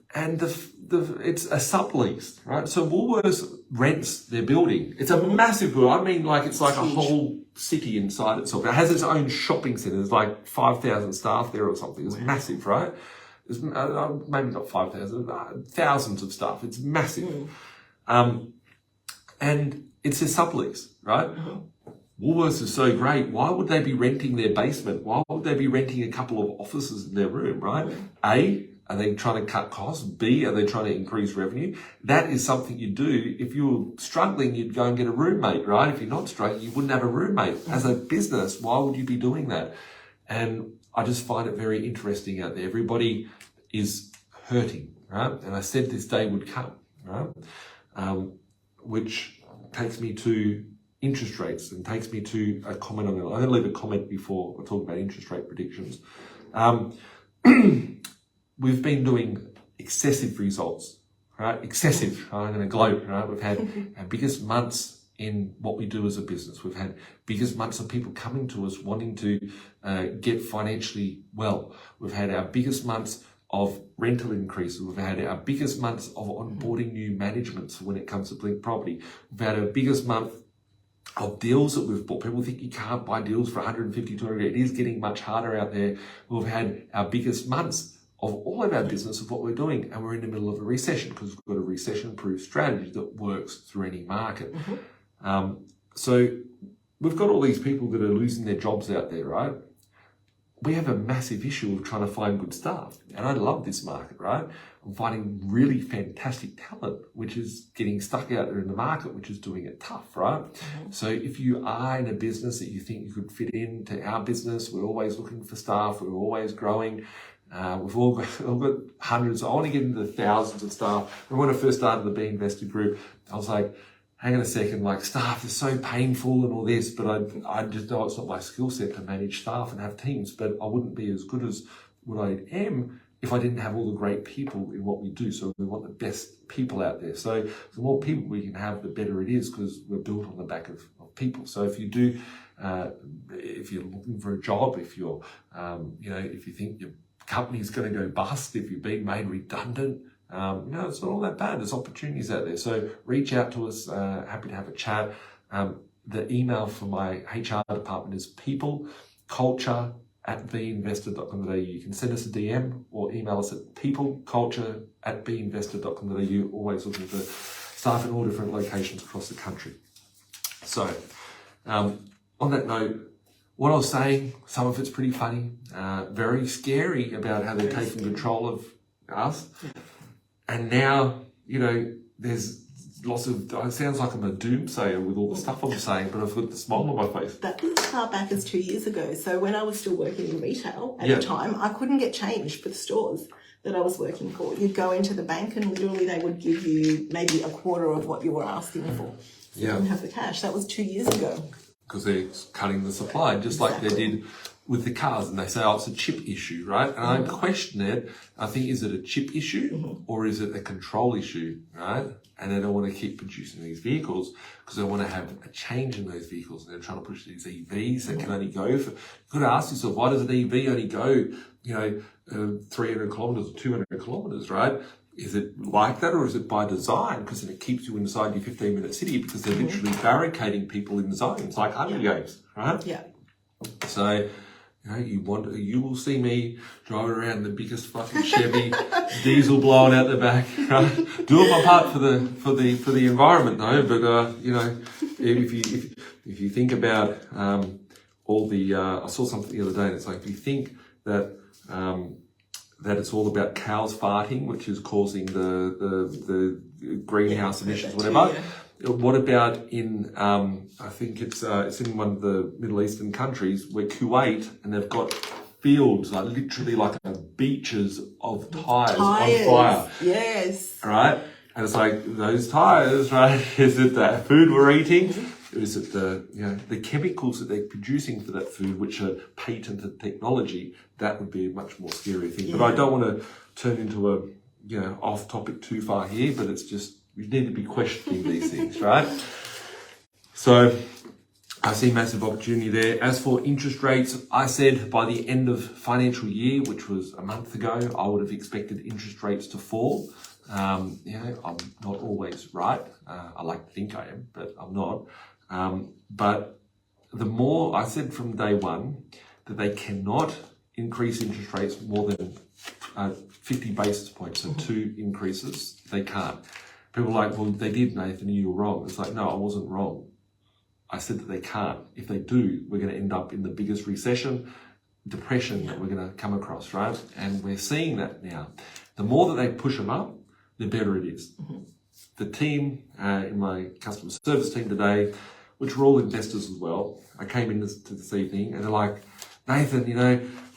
it's a sublease, right? So Woolworths rents their building. It's a massive building. I mean, like it's like a whole city inside itself. It has its own shopping centre. There's like 5,000 staff there or something. It's massive, right? There's maybe not 5,000, thousands of staff. It's massive. And it's a sublease, right? Woolworths is so great. Why would they be renting their basement? Why would they be renting a couple of offices in their room, right? A, are they trying to cut costs? B, are they trying to increase revenue? That is something you do. If you're struggling, you'd go and get a roommate, right? If you're not struggling, you wouldn't have a roommate. As a business, why would you be doing that? And I just find it very interesting out there. Everybody is hurting, right? And I said this day would come, right? Which takes me to interest rates and takes me to a comment I'm going to leave a comment before I talk about interest rate predictions. We've been doing excessive results, right? Excessive. I'm going to gloat, right? We've had our biggest months in what we do as a business. We've had biggest months of people coming to us wanting to get financially well. We've had our biggest months of rental increases. We've had our biggest months of onboarding new managements when it comes to Blink Property. We've had our biggest month of deals that we've bought. People think you can't buy deals for 150, 200. It is getting much harder out there. We've had our biggest months of all of our business of what we're doing, and we're in the middle of a recession because we've got a recession-proof strategy that works through any market. So we've got all these people that are losing their jobs out there, right? We have a massive issue of trying to find good staff. And I love this market, right? I'm finding really fantastic talent, which is getting stuck out there in the market, which is doing it tough, right? So if you are in a business that you think you could fit into our business, we're always looking for staff, we're always growing. We've all got hundreds. I want to get into the thousands of staff. And when I first started the B.Invested group, I was like, hang on a second, like staff is so painful and all this, but I just know it's not my skill set to manage staff and have teams, but I wouldn't be as good as what I am if I didn't have all the great people in what we do. So we want the best people out there. So the more people we can have, the better it is because we're built on the back of people. So if you do, if you're looking for a job, if you're, if you think your company's going to go bust, if you're being made redundant, it's not all that bad. There's opportunities out there. So reach out to us. Happy to have a chat. The email for my HR department is peopleculture@binvested.com.au. You can send us a DM or email us at peopleculture@binvested.com.au. Always looking for staff in all different locations across the country. So on that note, what I was saying, some of it's pretty funny, very scary about how they're taking control of us. And now, there's lots of, it sounds like I'm a doomsayer with all the stuff I'm saying, but I've got the smile on my face. That was as far back as 2 years ago. So when I was still working in retail at the time, I couldn't get change for the stores that I was working for. You'd go into the bank and literally they would give you maybe a quarter of what you were asking for. So you didn't have the cash. That was 2 years ago. Because they're cutting the supply, just like they did with the cars. And they say, it's a chip issue, right? And I question it. I think, is it a chip issue or is it a control issue, right? And they don't want to keep producing these vehicles because they want to have a change in those vehicles. And they're trying to push these EVs that can only go for, you've got to ask yourself, why does an EV only go, 300 kilometers or 200 kilometers, right? Is it like that or is it by design? Because then it keeps you inside your 15-minute city because they're literally barricading people in zones like Hunger Games, right? Yeah. So, you will see me driving around the biggest fucking Chevy, diesel blowing out the back, right? Doing my part for the environment though, but if you think about all the I saw something the other day and it's like if you think that it's all about cows farting, which is causing the greenhouse emissions, whatever. Yeah. What about in, I think it's in one of the Middle Eastern countries where Kuwait, and they've got fields, like literally like beaches of tires on fire. Yes. Right? And it's like, those tires, right? Is it the food we're eating? Is it the chemicals that they're producing for that food, which are patented technology? That would be a much more scary thing. Yeah. But I don't want to turn into a, off topic too far here, but it's just, we need to be questioning these things, right? So I see massive opportunity there. As for interest rates, I said by the end of financial year, which was a month ago, I would have expected interest rates to fall. I'm not always right. I like to think I am, but I'm not. But the more I said from day one that they cannot increase interest rates more than 50 basis points, so 2 increases, they can't. People are like, well, they did, Nathan, and you were wrong. It's like, no, I wasn't wrong. I said that they can't. If they do, we're going to end up in the biggest recession, depression that we're going to come across, right? And we're seeing that now. The more that they push them up, the better it is. The team in my customer service team today, which were all investors as well, I came in this evening and they're like, Nathan,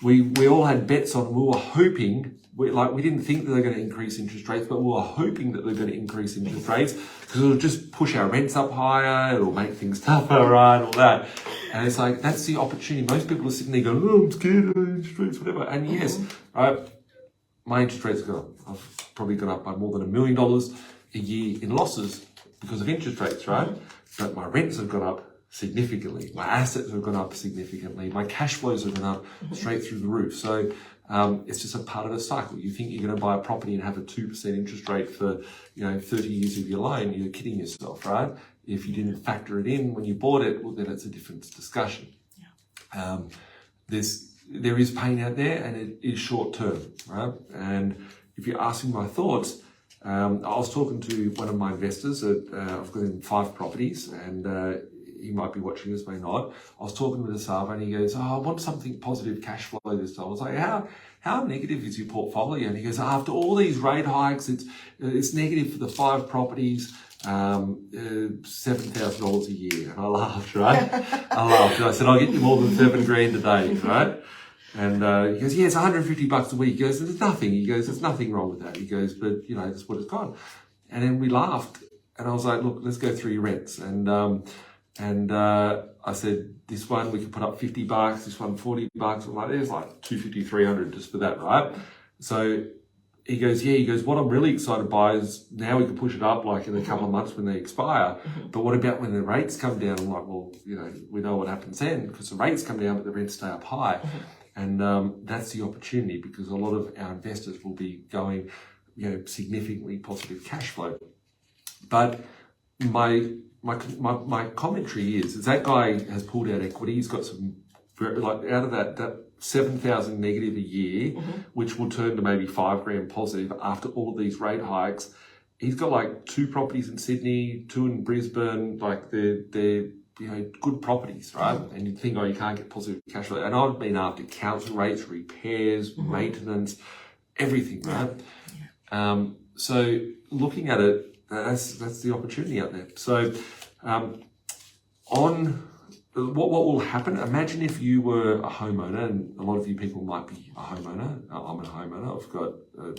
we all had bets on, we were hoping, we didn't think that they're going to increase interest rates, but we were hoping that they're going to increase interest rates because it'll just push our rents up higher, it'll make things tougher, right, all that. And it's like, that's the opportunity. Most people are sitting there going, oh, I'm scared of interest rates, whatever. And yes, right, my interest rates have gone up. I've probably gone up by more than $1 million a year in losses because of interest rates, right? But my rents have gone up significantly. My assets have gone up significantly. My cash flows have gone up straight through the roof. So it's just a part of a cycle. You think you're going to buy a property and have a 2% interest rate for 30 years of your loan, you're kidding yourself, right? If you didn't factor it in when you bought it, well, then it's a different discussion. Yeah. There is pain out there, and it is short term, right? And if you're asking my thoughts, I was talking to one of my investors. I've got in 5 properties, and he might be watching this, may not. I was talking with Asava, and he goes, I want something positive cash flow this time. I was like, how negative is your portfolio? And he goes, after all these rate hikes, it's negative for the 5 properties, $7,000 a year. And I laughed, right? I laughed. And I said, I'll get you more than $7,000 a day, right? And he goes, yeah, it's $150 a week. He goes, there's nothing. He goes, there's nothing wrong with that. He goes, but that's what it's got. And then we laughed, and I was like, look, let's go through your rents. And I said, this one we can put up $50, this one $40. I'm like, there's like $250, $300 just for that, right? So he goes, what I'm really excited by is now we can push it up like in a couple of months when they expire. But what about when the rates come down? I'm like, well, we know what happens then because the rates come down, but the rents stay up high. And that's the opportunity because a lot of our investors will be going, significantly positive cash flow. But my commentary is that guy has pulled out equity. He's got some, out of that 7,000 negative a year, which will turn to maybe $5,000 positive after all of these rate hikes. He's got like 2 properties in Sydney, 2 in Brisbane. Like they're good properties, right? And you'd think, you can't get positive cash flow. And I've been after council rates, repairs, maintenance, everything, right? Yeah. So looking at it, that's the opportunity out there. So on what will happen, imagine if you were a homeowner, and a lot of you people might be a homeowner. I'm a homeowner. I've got a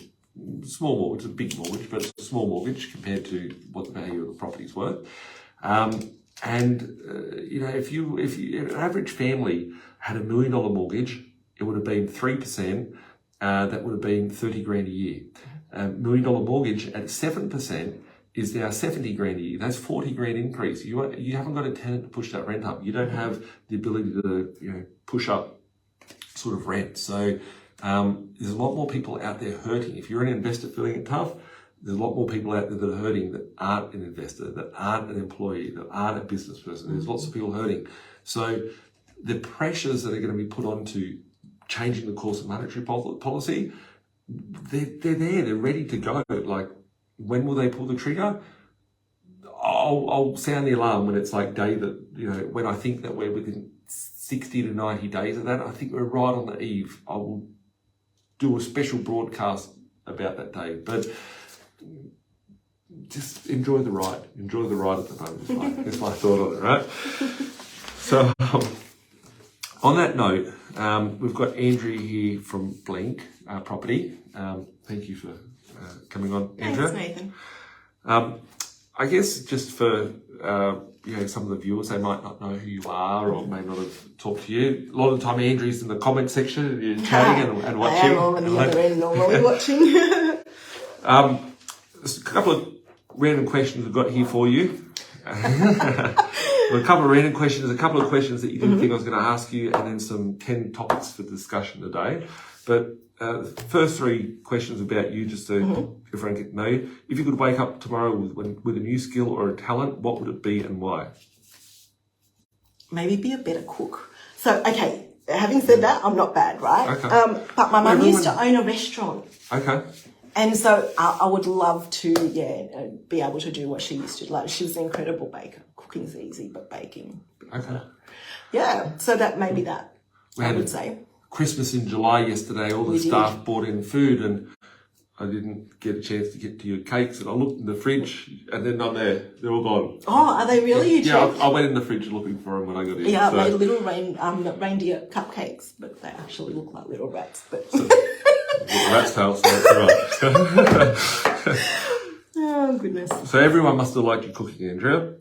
small mortgage, a big mortgage, but it's a small mortgage compared to what the value of the property is worth. If an average family had $1 million mortgage, it would have been 3%. That would have been $30,000 a year. $1 million mortgage at 7% is now $70,000 a year. That's $40,000 increase. You haven't got a tenant to push that rent up. You don't have the ability to push up sort of rent. So there's a lot more people out there hurting. If you're an investor feeling it tough, there's a lot more people out there that are hurting that aren't an investor, that aren't an employee, that aren't a business person. There's lots of people hurting. So the pressures that are going to be put onto changing the course of monetary policy, they're there, they're ready to go. Like, when will they pull the trigger? I'll sound the alarm when it's like day that, when I think that we're within 60 to 90 days of that. I think we're right on the eve. I will do a special broadcast about that day. But just enjoy the ride. Enjoy the ride at the moment. That's my thought on it, right? So on that note, we've got Andrea here from Blink Property. Thank you for coming on, Andrea. Thanks, Nathan. I guess just for some of the viewers, they might not know who you are or may not have talked to you. A lot of the time, Andrea's in the comment section and you're chatting and watching. I am on the other end normally watching. There's a couple of random questions we've got here for you. Well, a couple of random questions, a couple of questions that you didn't think I was going to ask you, and then some 10 topics for discussion today. But the first 3 questions about you, just so everyone can know. If you could wake up tomorrow with a new skill or a talent, what would it be and why? Maybe be a better cook. So, okay, having said that, I'm not bad, right? Okay. But my mum used to own a restaurant. Okay. And so I would love to, be able to do what she used to. Like, she was an incredible baker. Cooking's easy, but baking. Okay. Yeah, so that maybe that, I would say. Christmas in July yesterday, all the staff brought in food, and I didn't get a chance to get to your cakes, and I looked in the fridge, and they're not there. They're all gone. Oh, are they really? Yeah, I went in the fridge looking for them when I got in. Yeah, I made little reindeer cupcakes, but they actually look like little rats. But rat's tail, so that's right. Oh, goodness. So everyone must have liked your cooking, Andrea.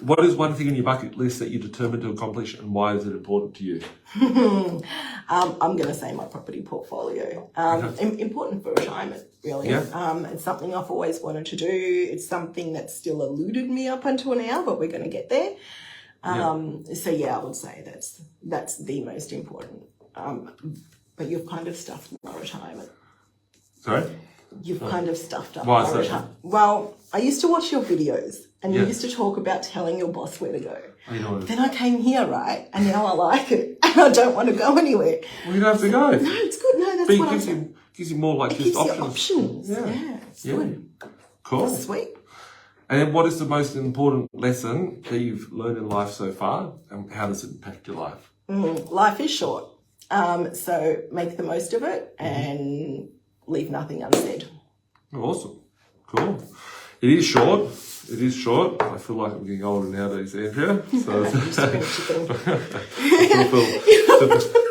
What is one thing on your bucket list that you're determined to accomplish, and why is it important to you? I'm going to say my property portfolio. Important for retirement, really. Yeah. It's something I've always wanted to do. It's something that's still eluded me up until now, but we're going to get there. So yeah, I would say that's the most important. But you've kind of stuffed my retirement. Sorry? You've kind of stuffed up Why my is that? retirement. Well, I used to watch your videos, and you used to talk about telling your boss where to go. Oh, you know what? Then I came here, right? And now I like it. And I don't want to go anywhere. Well, you don't have to go. No, it's good. No, that's But what it I'm saying. gives you more like It just gives you options. options. Yeah, it's good. Cool. That's sweet. And then what is the most important lesson that you've learned in life so far, and how does it impact your life? Life is short. So make the most of it and leave nothing unsaid. Awesome. Cool. It is short. It is short. I feel like I'm getting older nowadays, Andrea. So I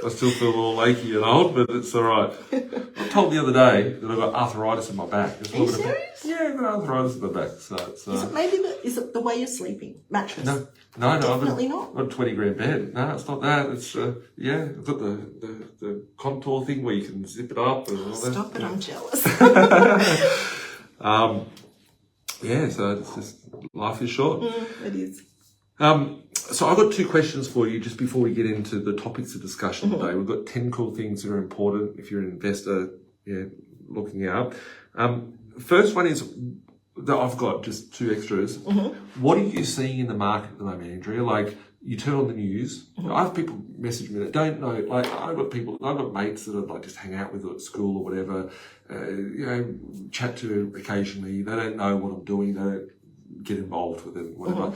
still feel all achy and old, but it's all right. I told the other day that I've got arthritis in my back. Are you serious? Yeah, I've got arthritis in my back. So it's, Is it the way you're sleeping? Mattress? No, Definitely not. I've got a 20 grand bed. No, it's not that. It's, I've got the contour thing where you can zip it up and all that. Stop it, I'm jealous. So it's just, life is short. It is. So I've got 2 questions for you just before we get into the topics of discussion today. We've got 10 cool things that are important if you're an investor, looking out. First one is that I've got just 2 extras. What are you seeing in the market at the moment, Andrea? Like, you turn on the news. I have people message me that don't know. Like, I've got mates that I just hang out with at school or whatever. Chat to occasionally. They don't know what I'm doing. They don't get involved with it, whatever.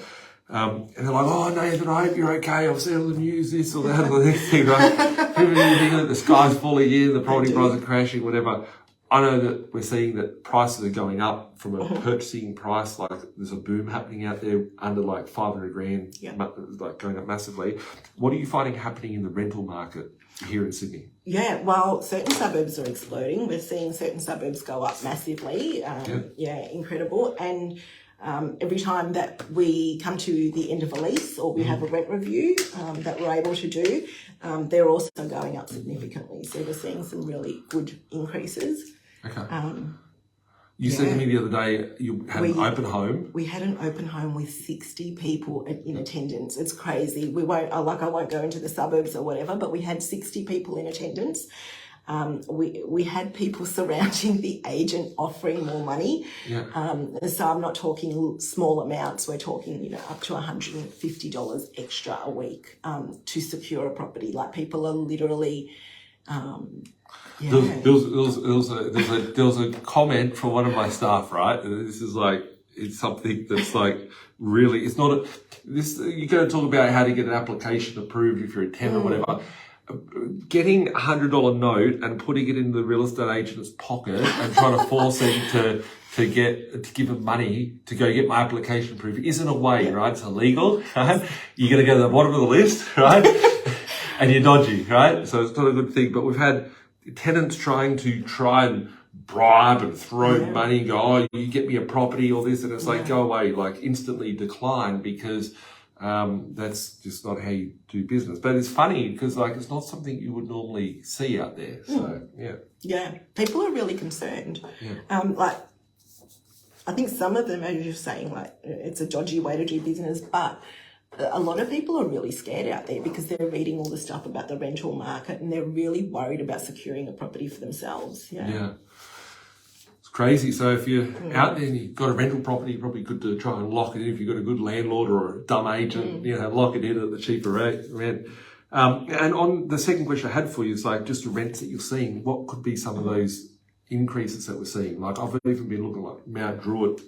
And they're like, "Oh, Nathan, I hope you're okay. I've seen on the news this or that or the next thing, right? People think that the sky's falling in, the property prices are crashing, whatever." I know that we're seeing that prices are going up from a purchasing price. Like, there's a boom happening out there under like 500 grand, like going up massively. What are you finding happening in the rental market here in Sydney? Yeah, well, certain suburbs are exploding. We're seeing certain suburbs go up massively. Incredible. And every time that we come to the end of a lease or we have a rent review that we're able to do, they're also going up significantly. So we're seeing some really good increases. Okay. You said to me the other day you had an open home. We had an open home with 60 people in attendance. It's crazy. I won't go into the suburbs or whatever, but we had 60 people in attendance. We had people surrounding the agent offering more money. So I'm not talking small amounts. We're talking, up to $150 extra a week to secure a property. Like, people are literally. There was a comment from one of my staff, right? And this is like, it's something that's like really, it's not you're going to talk about how to get an application approved if you're a tenant or whatever. Getting $100 note and putting it in the real estate agent's pocket and trying to force him to give him money to go get my application approved isn't a way, right? It's illegal, right? You're going to go to the bottom of the list, right? And you're dodgy, right? So it's not a good thing. But we've had tenants try and bribe and throw money and go, "Oh, you get me a property or this," and it's like, go away, like instantly decline, because that's just not how you do business. But it's funny because like it's not something you would normally see out there. So yeah, people are really concerned. I think some of them, as you're saying, like it's a dodgy way to do business, but a lot of people are really scared out there because they're reading all the stuff about the rental market and they're really worried about securing a property for themselves. Yeah. It's crazy. So if you're out there and you've got a rental property, probably good to try and lock it in. If you've got a good landlord or a dumb agent, lock it in at the cheaper rent. And on the second question I had for you is like just the rents that you're seeing, what could be some of those increases that we're seeing? Like I've even been looking like Mount Druitt.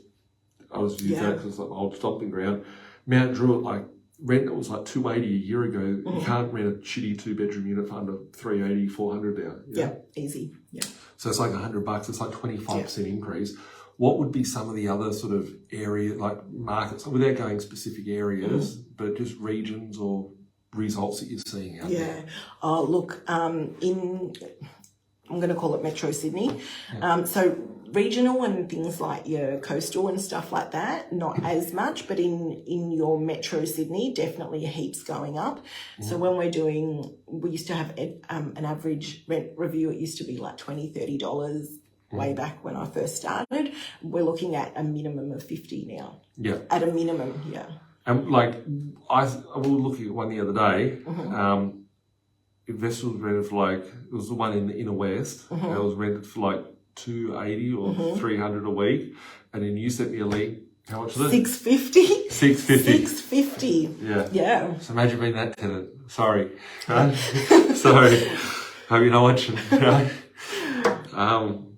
I was using that because it's like my old stomping ground. Mount Druitt, like rent that was like $280 a year ago. You can't rent a shitty 2-bedroom unit for under $380, $400 now. Yeah, easy. Yeah. So it's like $100. It's like 25% increase. What would be some of the other sort of area, like markets, without going specific areas, but just regions or results that you're seeing out there? Oh, look, I'm going to call it Metro Sydney. So regional and things like your coastal and stuff like that, not as much, but in your Metro Sydney, definitely heaps going up. So when we used to have an average rent review, it used to be like $20, $30 way back when I first started. We're looking at a minimum of 50 now. Yeah. At a minimum, yeah. And like, I was looking at one the other day, Invested was rented for like, it was the one in the inner west, and it was rented for like $280 or $300 a week. And then you sent me a link. How much was it? $650. $650. $650. Yeah. So imagine being that tenant. Sorry. Sorry. Hope you're not watching.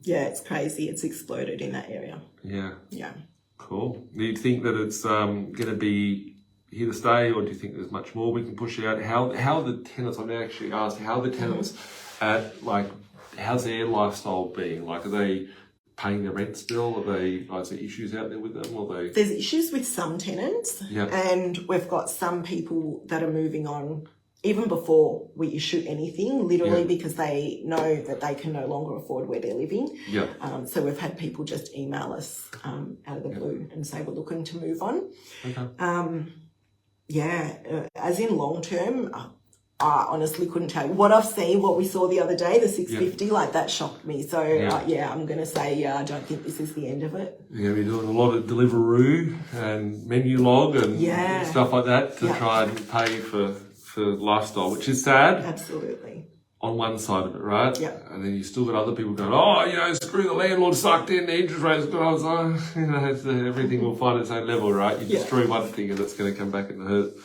Yeah, it's crazy. It's exploded in that area. Yeah. Yeah. Cool. Do you think that it's going to be here to stay, or do you think there's much more we can push out? How are the tenants? I've actually asked how are the tenants at like, how's their lifestyle being? Like, are they paying their rent still? Are they, is there issues out there with them? Or There's issues with some tenants, and we've got some people that are moving on even before we issue anything, literally because they know that they can no longer afford where they're living. So we've had people just email us out of the blue and say we're looking to move on. As in long term, I honestly couldn't tell you. What I've seen, what we saw the other day, the 650, like that shocked me. So I'm going to say, I don't think this is the end of it. You're going to be doing a lot of Deliveroo and menu log and stuff like that to try and pay for lifestyle, which is sad. Absolutely. On one side of it, right? Yeah. And then you still got other people going, screw the landlord, sucked in, the interest rate's gone. Everything will find its own level, right? You destroy one thing and it's going to come back and hurt.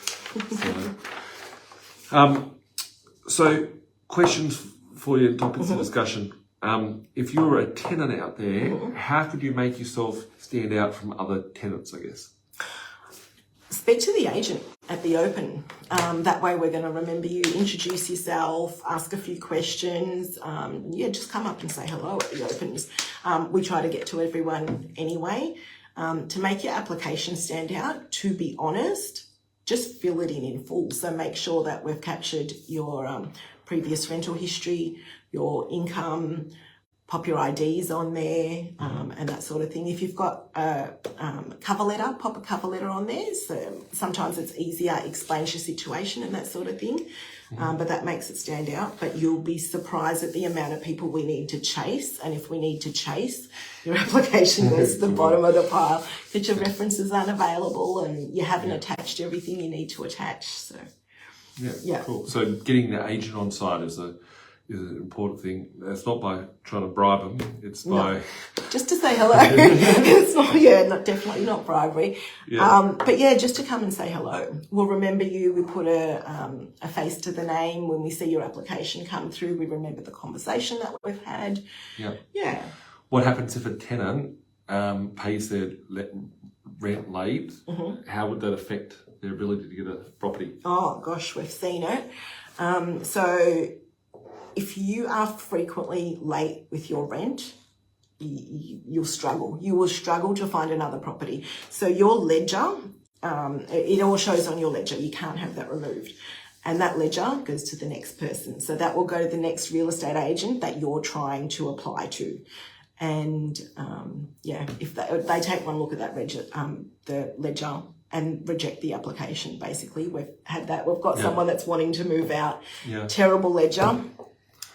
So questions for you, topics of discussion. If you were a tenant out there, how could you make yourself stand out from other tenants, I guess? Speak to the agent at the open. That way we're going to remember you, introduce yourself, ask a few questions. Just come up and say hello at the opens. We try to get to everyone anyway. To make your application stand out, to be honest, just fill it in full. So make sure that we've captured your previous rental history, your income, pop your IDs on there, and that sort of thing. If you've got a cover letter, pop a cover letter on there. So sometimes it's easier, explains your situation and that sort of thing. But that makes it stand out. But you'll be surprised at the amount of people we need to chase. And if we need to chase, your application goes to the bottom of the pile. If your references aren't available and you haven't attached everything you need to attach. So cool. So getting the agent on side is an important thing. It's not by trying to bribe them. It's by just to say hello. It's not definitely not bribery. But just to come and say hello. We'll remember you. We put a face to the name when we see your application come through. We remember the conversation that we've had. Yeah. What happens if a tenant pays their rent late? How would that affect their ability to get a property? Oh gosh, we've seen it. So if you are frequently late with your rent, you'll struggle. You will struggle to find another property. So your ledger, it all shows on your ledger. You can't have that removed. And that ledger goes to the next person. So that will go to the next real estate agent that you're trying to apply to. And if they take one look at that the ledger and reject the application, basically. We've had that. We've got someone that's wanting to move out. Terrible ledger.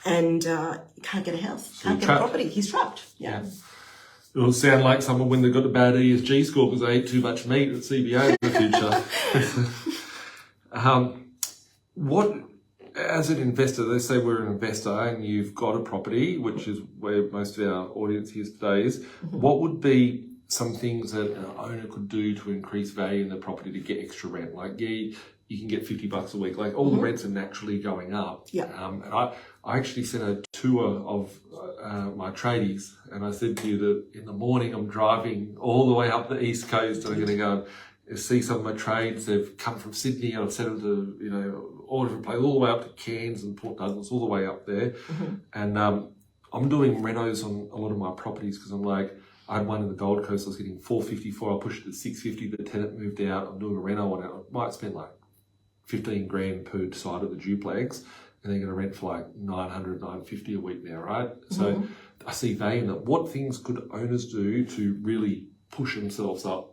And can't get a house, can't get a property. He's trapped. it'll sound like someone when they've got a bad ESG score because they ate too much meat at CBA in the future. What, as an investor, let's say we're an investor and you've got a property, which is where most of our audience here today is, what would be some things that an owner could do to increase value in the property to get extra rent? Like, yeah, you can get $50 a week. Like, all the rents are naturally going up. Yeah. And I actually sent a tour of my tradies, and I said to you that in the morning I'm driving all the way up the East Coast and I'm going to go and see some of my trades. They've come from Sydney and I've sent them to, you know, all different places, all the way up to Cairns and Port Douglas, all the way up there. And I'm doing renos on a lot of my properties because I'm like, I had one in the Gold Coast, I was getting $450 for, I pushed it to $650, the tenant moved out, I'm doing a reno on it, I might spend like 15 grand per side of the duplex, and they're going to rent for like $900, $950 a week now, right? So I see value in that. What things could owners do to really push themselves up?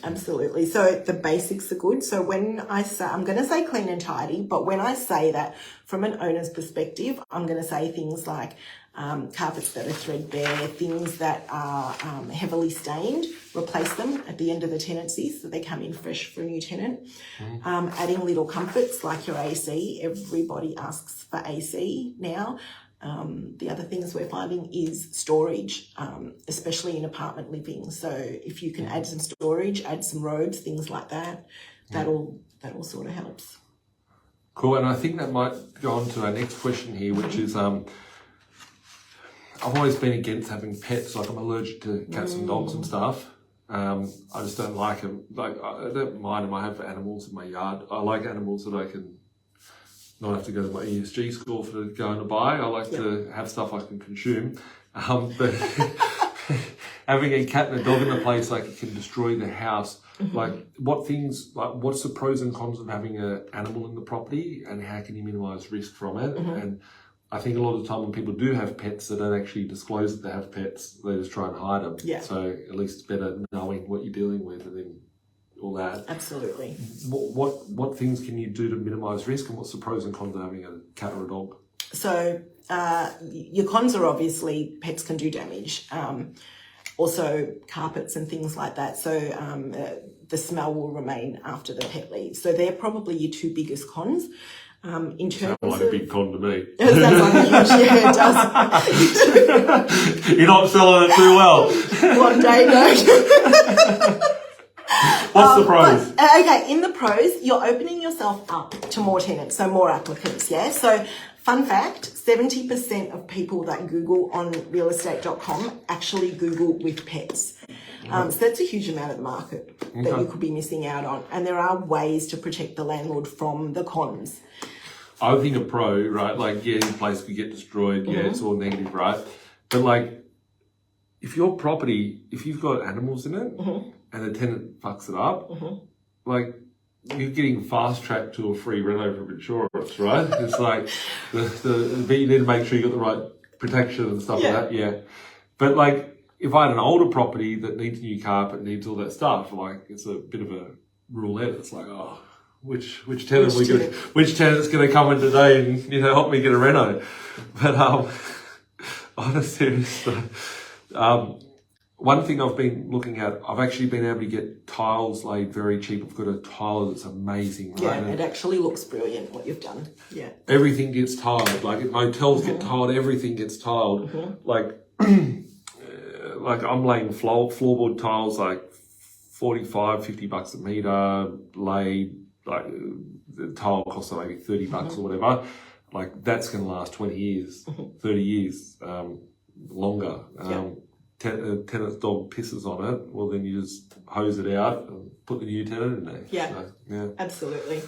Absolutely. So the basics are good. So when I say, I'm going to say clean and tidy, but when I say that from an owner's perspective, I'm going to say things like carpets that are threadbare, things that are heavily stained, replace them at the end of the tenancy so they come in fresh for a new tenant. Adding little comforts like your AC. Everybody asks for AC now. The other things we're finding is storage, especially in apartment living. So if you can add some storage, add some robes, things like that, that all sort of helps. Cool. And I think that might go on to our next question here, which is, I've always been against having pets. Like, I'm allergic to cats and dogs and stuff. I just don't like them. Like, I don't mind them. I have animals in my yard. I like animals that I can not have to go to my ESG score for going to buy. I like to have stuff I can consume. But having a cat and a dog in the place, like, it can destroy the house. Like, what's the pros and cons of having an animal in the property, and how can you minimize risk from it? And I think a lot of the time when people do have pets, they don't actually disclose that they have pets. They just try and hide them. Yeah. So at least it's better knowing what you're dealing with and then all that. Absolutely. What things can you do to minimise risk, and what's the pros and cons of having a cat or a dog? So your cons are obviously pets can do damage. Also carpets and things like that. So the smell will remain after the pet leaves. So they're probably your two biggest cons. In terms sounds like a big con to me. It sounds like a huge, yeah, it does. You're not selling it too well. One day, no. What's the pros? Okay, in the pros, you're opening yourself up to more tenants, so more applicants, yeah? So, fun fact, 70% of people that Google on realestate.com actually Google with pets. So that's a huge amount of the market that you could be missing out on. And there are ways to protect the landlord from the cons. I think a pro, right, like, yeah, your place could get destroyed, yeah, it's all negative, right? But, like, if your property, if you've got animals in it and the tenant fucks it up, like, you're getting fast-tracked to a free reno from insurance, right? It's like, but you need to make sure you got the right protection and stuff like that, yeah. But, like, if I had an older property that needs new carpet, needs all that stuff, like, it's a bit of a roulette. It's like, oh, which tenant's going to come in today and, you know, help me get a reno? But on a serious note, one thing I've been looking at, I've actually been able to get tiles laid very cheap. I've got a tiler that's amazing, right? Yeah, it actually looks brilliant what you've done. Yeah. Everything gets tiled. Like, hotels get tiled, everything gets tiled. Like I'm laying floorboard tiles like $45-50 a meter, laid, like the tile costs maybe $30 or whatever. Like, that's going to last 20 years, 30 years, longer. Tenant's dog pisses on it, well, then you just hose it out and put the new tenant in there. Yeah, so, yeah. Absolutely.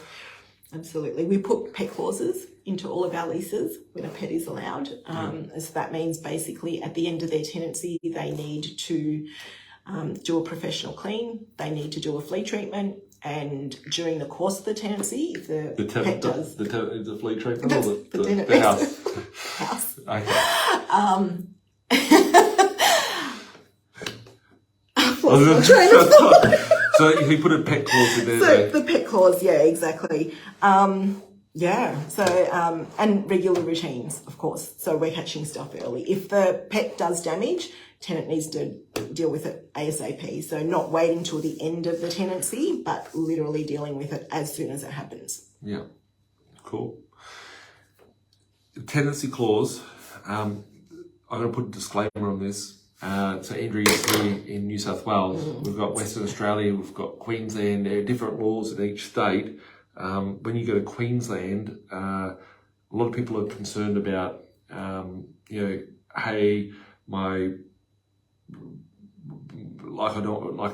Absolutely. We put pet clauses into all of our leases when a pet is allowed. So that means basically at the end of their tenancy, they need to do a professional clean, they need to do a flea treatment, and during the course of the tenancy, if the pet does... The tenant needs a flea treatment or the house? House. Okay. So if you put a pet clause in there. So the pet clause, yeah, exactly. And regular routines, of course. So we're catching stuff early. If the pet does damage, tenant needs to deal with it ASAP. So not waiting till the end of the tenancy, but literally dealing with it as soon as it happens. Yeah, cool. The tenancy clause, I'm going to put a disclaimer on this. So Andrea is here in New South Wales. We've got Western Australia, we've got Queensland. There are different laws in each state. When you go to Queensland, a lot of people are concerned about, hey,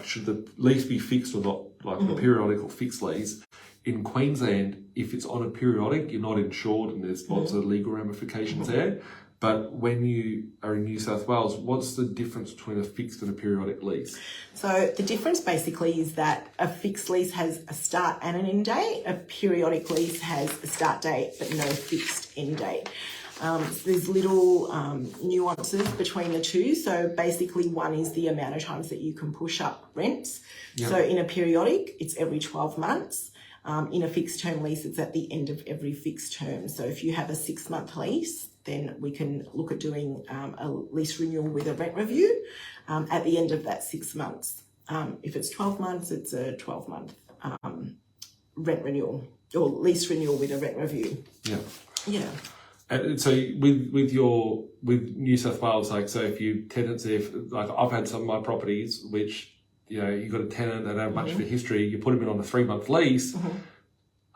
should the lease be fixed or not, a periodic or fixed lease. In Queensland, if it's on a periodic, you're not insured and there's lots of legal ramifications there. But when you are in New South Wales, what's the difference between a fixed and a periodic lease? So the difference basically is that a fixed lease has a start and an end date. A periodic lease has a start date but no fixed end date. So there's little nuances between the two. So basically one is the amount of times that you can push up rents. Yep. So in a periodic, it's every 12 months. In a fixed term lease, it's at the end of every fixed term. So if you have a 6-month lease, then we can look at doing a lease renewal with a rent review at the end of that 6 months. If it's 12 months, it's a 12-month rent renewal or lease renewal with a rent review. Yeah. Yeah. And so with New South Wales, so if you tenancy, I've had some of my properties which, you've got a tenant that don't have much of a history, you put them in on a 3-month lease.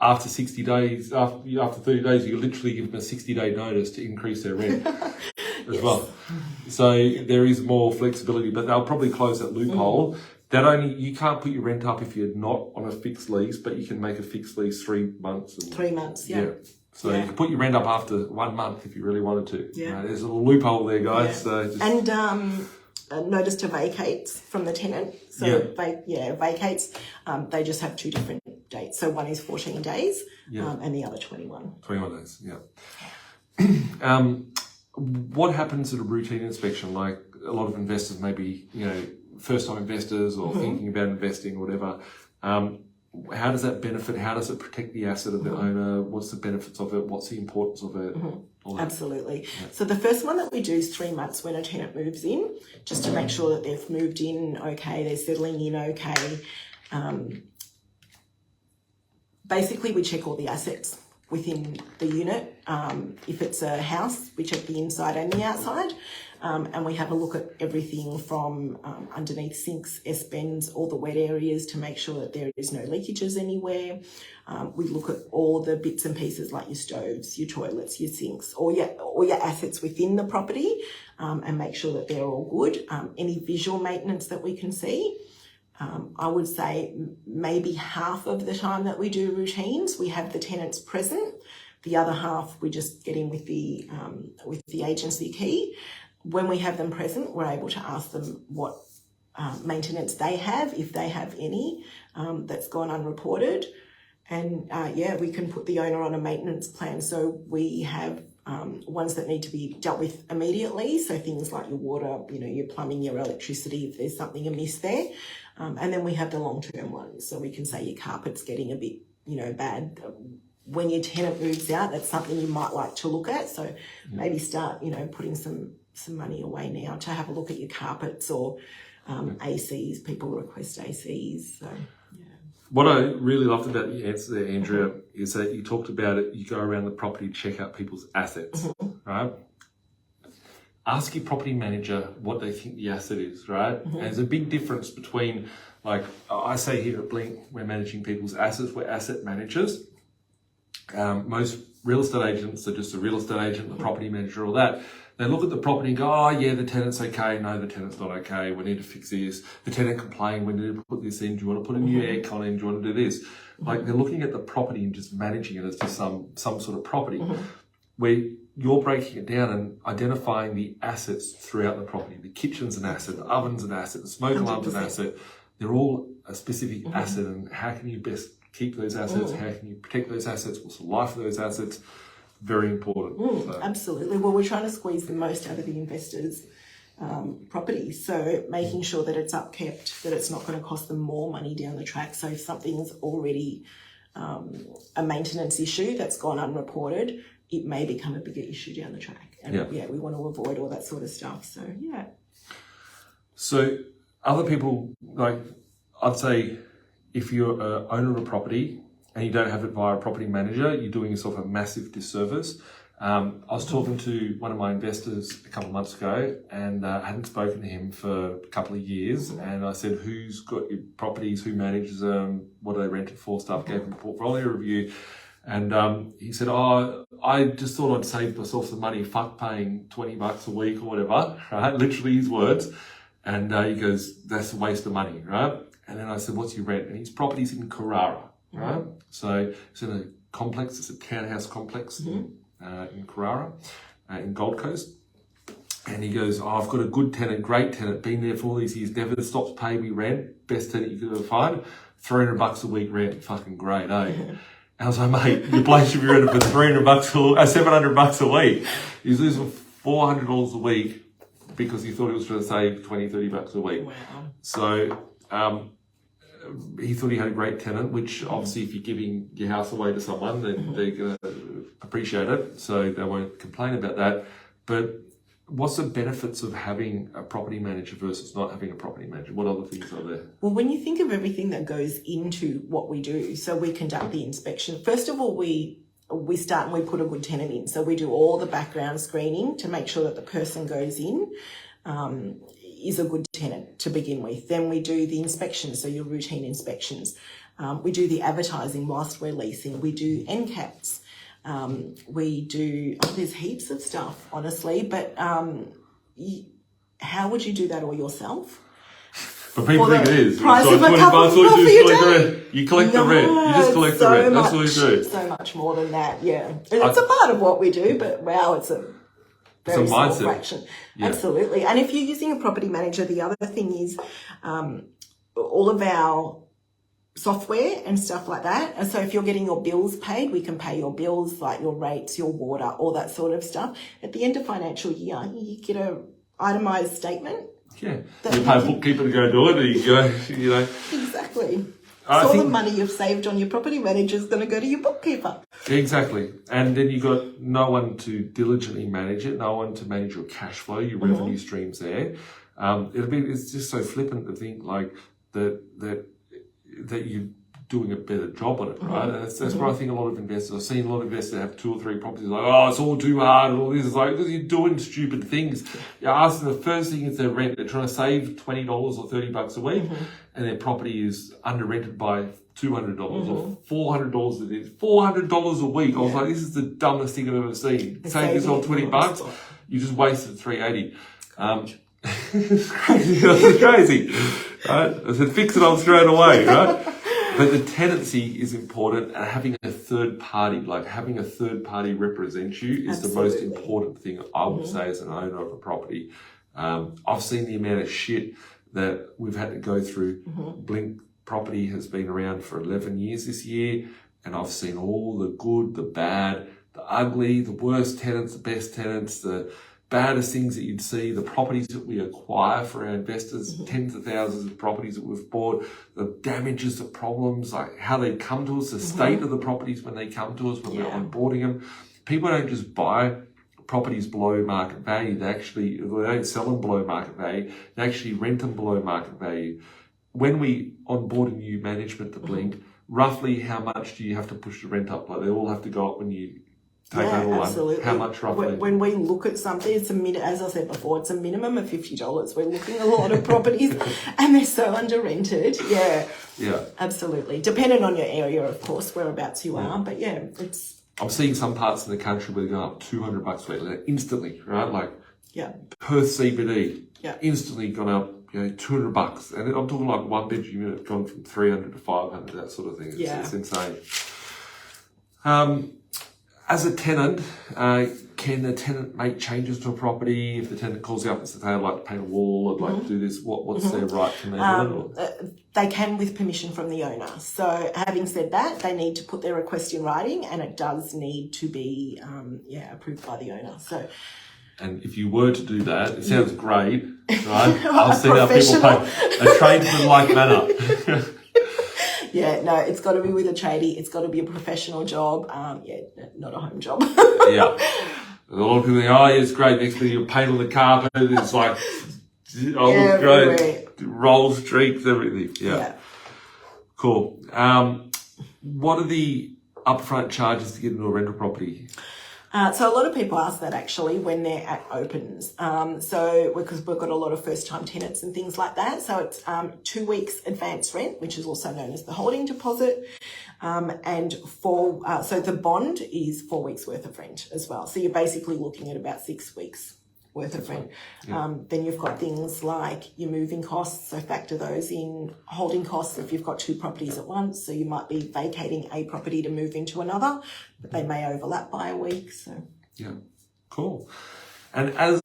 After 60 days, after 30 days, you literally give them a 60-day notice to increase their rent as well. So there is more flexibility, but they'll probably close that loophole. You can't put your rent up if you're not on a fixed lease, but you can make a fixed lease 3 months. 3 months, yeah. So you can put your rent up after 1 month if you really wanted to. Yeah. There's a little loophole there, guys. Yeah. So a notice to vacates from the tenant. So vacates. They just have 2 different dates. So one is 14 days and the other 21. 21 days, yeah. What happens at a routine inspection? Like a lot of investors may be, first-time investors or thinking about investing or whatever. How does that benefit? How does it protect the asset of the owner? What's the benefits of it? What's the importance of it? Absolutely. Yeah. So the first one that we do is 3 months when a tenant moves in, just to make sure that they've moved in okay, they're settling in okay. Basically, we check all the assets within the unit. If it's a house, we check the inside and the outside. And we have a look at everything from underneath sinks, S-bends, all the wet areas to make sure that there is no leakages anywhere. We look at all the bits and pieces like your stoves, your toilets, your sinks, all your assets within the property and make sure that they're all good. Any visual maintenance that we can see. I would say maybe half of the time that we do routines, we have the tenants present. The other half, we just get in with the agency key. When we have them present, we're able to ask them what maintenance they have, if they have any, that's gone unreported. And we can put the owner on a maintenance plan. So we have ones that need to be dealt with immediately. So things like your water, your plumbing, your electricity, if there's something amiss there. And then we have the long-term ones. So we can say your carpet's getting a bit, bad. When your tenant moves out, that's something you might like to look at. So maybe start, putting some money away now to have a look at your carpets or ACs. People request ACs. So, yeah. What I really loved about your answer there, Andrea, is that you talked about it, you go around the property, check out people's assets, right? Ask your property manager what they think the asset is, right? And there's a big difference between, like I say here at Blink, we're managing people's assets, we're asset managers. Most real estate agents are just a real estate agent, the property manager, all that. They look at the property and go, oh yeah, the tenant's okay. No, the tenant's not okay. We need to fix this. The tenant complained, we need to put this in. Do you want to put a new aircon in? Do you want to do this? Like they're looking at the property and just managing it as just some sort of property. Where you're breaking it down and identifying the assets throughout the property. The kitchen's an asset, the oven's an asset, the smoke alarm's an asset. They're all a specific asset, and how can you best keep those assets? How can you protect those assets? What's the life of those assets? Very important. So. Absolutely. Well, we're trying to squeeze the most out of the investors' property. So making sure that it's upkept, that it's not going to cost them more money down the track. So if something's already a maintenance issue that's gone unreported, it may become a bigger issue down the track. And we want to avoid all that sort of stuff. So, yeah. So other people, like, I'd say if you're an owner of a property and you don't have it via a property manager, you're doing yourself a massive disservice. I was talking to one of my investors a couple of months ago, and I hadn't spoken to him for a couple of years. And I said, who's got your properties, who manages them, what are they rented for, stuff, gave him a portfolio review. And he said, oh, I just thought I'd save myself some money, fuck paying $20 a week or whatever, right? Literally his words. And he goes, that's a waste of money, right? And then I said, what's your rent? And his property's in Carrara, right? So it's in a complex, it's a townhouse complex in Carrara, in Gold Coast. And he goes, oh, I've got a good tenant, great tenant, been there for all these years, never stops paying me rent, best tenant you could ever find, $300 a week rent, fucking great, eh? And I was like, mate, your place should be rented for $700 a week. He's losing $400 a week because he thought he was going to save $20-30 a week. Wow. So he thought he had a great tenant, which obviously if you're giving your house away to someone, then they're going to appreciate it. So they won't complain about that. But what's the benefits of having a property manager versus not having a property manager? What other things are there? Well, when you think of everything that goes into what we do, so we conduct the inspection. First of all, we start and we put a good tenant in. So we do all the background screening to make sure that the person goes in is a good tenant to begin with. Then we do the inspections, so your routine inspections. We do the advertising whilst we're leasing. We do NCAPs. We do, there's heaps of stuff, honestly, but how would you do that all yourself? But people think it is. Price so of a cup of coffee a day. You collect the rent. You just collect the rent. That's all you do. So much more than that, yeah. And it's a part of what we do, but wow, it's a very small fraction. Yeah. Absolutely. And if you're using a property manager, the other thing is all of our software and stuff like that. And so if you're getting your bills paid, we can pay your bills, like your rates, your water, all that sort of stuff. At the end of financial year, you get a itemized statement. Yeah. You pay a bookkeeper to go do it, and you go, you know. Exactly. So all the money you've saved on your property manager is going to go to your bookkeeper. Exactly. And then you've got no one to diligently manage it, no one to manage your cash flow, your revenue streams there. It's just so flippant to think like that you're doing a better job on it, right? And that's what I think a lot of investors, I've seen a lot of investors have 2 or 3 properties like, oh, it's all too hard and all this. It's like, because you're doing stupid things. You're asking, the first thing is their rent. They're trying to save $20 or $30 a week, and their property is under rented by $200 or $400 it is. $400 a week. I was like, this is the dumbest thing I've ever seen. Save yourself $20, you just wasted $380. It's crazy. It's crazy. Right? I said, fix it on straight away, right? But the tenancy is important, and having a third party, like having a third party represent you is the most important thing I would say as an owner of a property. I've seen the amount of shit that we've had to go through. Blink Property has been around for 11 years this year, and I've seen all the good, the bad, the ugly, the worst tenants, the best tenants, the baddest things that you'd see, the properties that we acquire for our investors, tens of thousands of properties that we've bought, the damages, the problems, like how they come to us, the state of the properties when they come to us, when we're onboarding them. People don't just buy properties below market value. They don't sell them below market value. They actually rent them below market value. When we onboard a new management to Blink, roughly how much do you have to push the rent up? Like they all have to go up when you take over absolutely. one. How much roughly? When we look at something, it's as I said before, it's a minimum of $50. We're looking at a lot of properties and they're so under rented. Yeah. Absolutely. Depending on your area, of course, whereabouts you are. But yeah, I'm seeing some parts in the country where they're going up $200 a week instantly, right? Like Perth CBD, instantly gone up, $200. And I'm talking like 1 bedroom unit gone from 300 to 500, that sort of thing. It's insane. As a tenant, can the tenant make changes to a property? If the tenant calls you up and says, hey, I'd like to paint a wall, I'd like to do this, what's their right? Can they do it? They can with permission from the owner. So having said that, they need to put their request in writing, and it does need to be approved by the owner. And if you were to do that, it sounds great, right? I've seen how people pay a tradesman-like manner. Yeah, no, it's got to be with a tradie. It's got to be a professional job. Not a home job. A lot of people think, oh, yeah, it's great. Next thing you paint on the carpet, it's like Everywhere. Roll streaks, everything. Yeah. Cool. What are the upfront charges to get into a rental property? So a lot of people ask that actually when they're at opens. So because we've got a lot of first-time tenants and things like that. So it's 2 weeks advance rent, which is also known as the holding deposit, and so the bond is 4 weeks worth of rent as well. So you're basically looking at about 6 weeks worth of rent. Then you've got things like your moving costs, so factor those in. Holding costs if you've got 2 properties at once, so you might be vacating a property to move into another, but they may overlap by a week. So yeah, cool. And as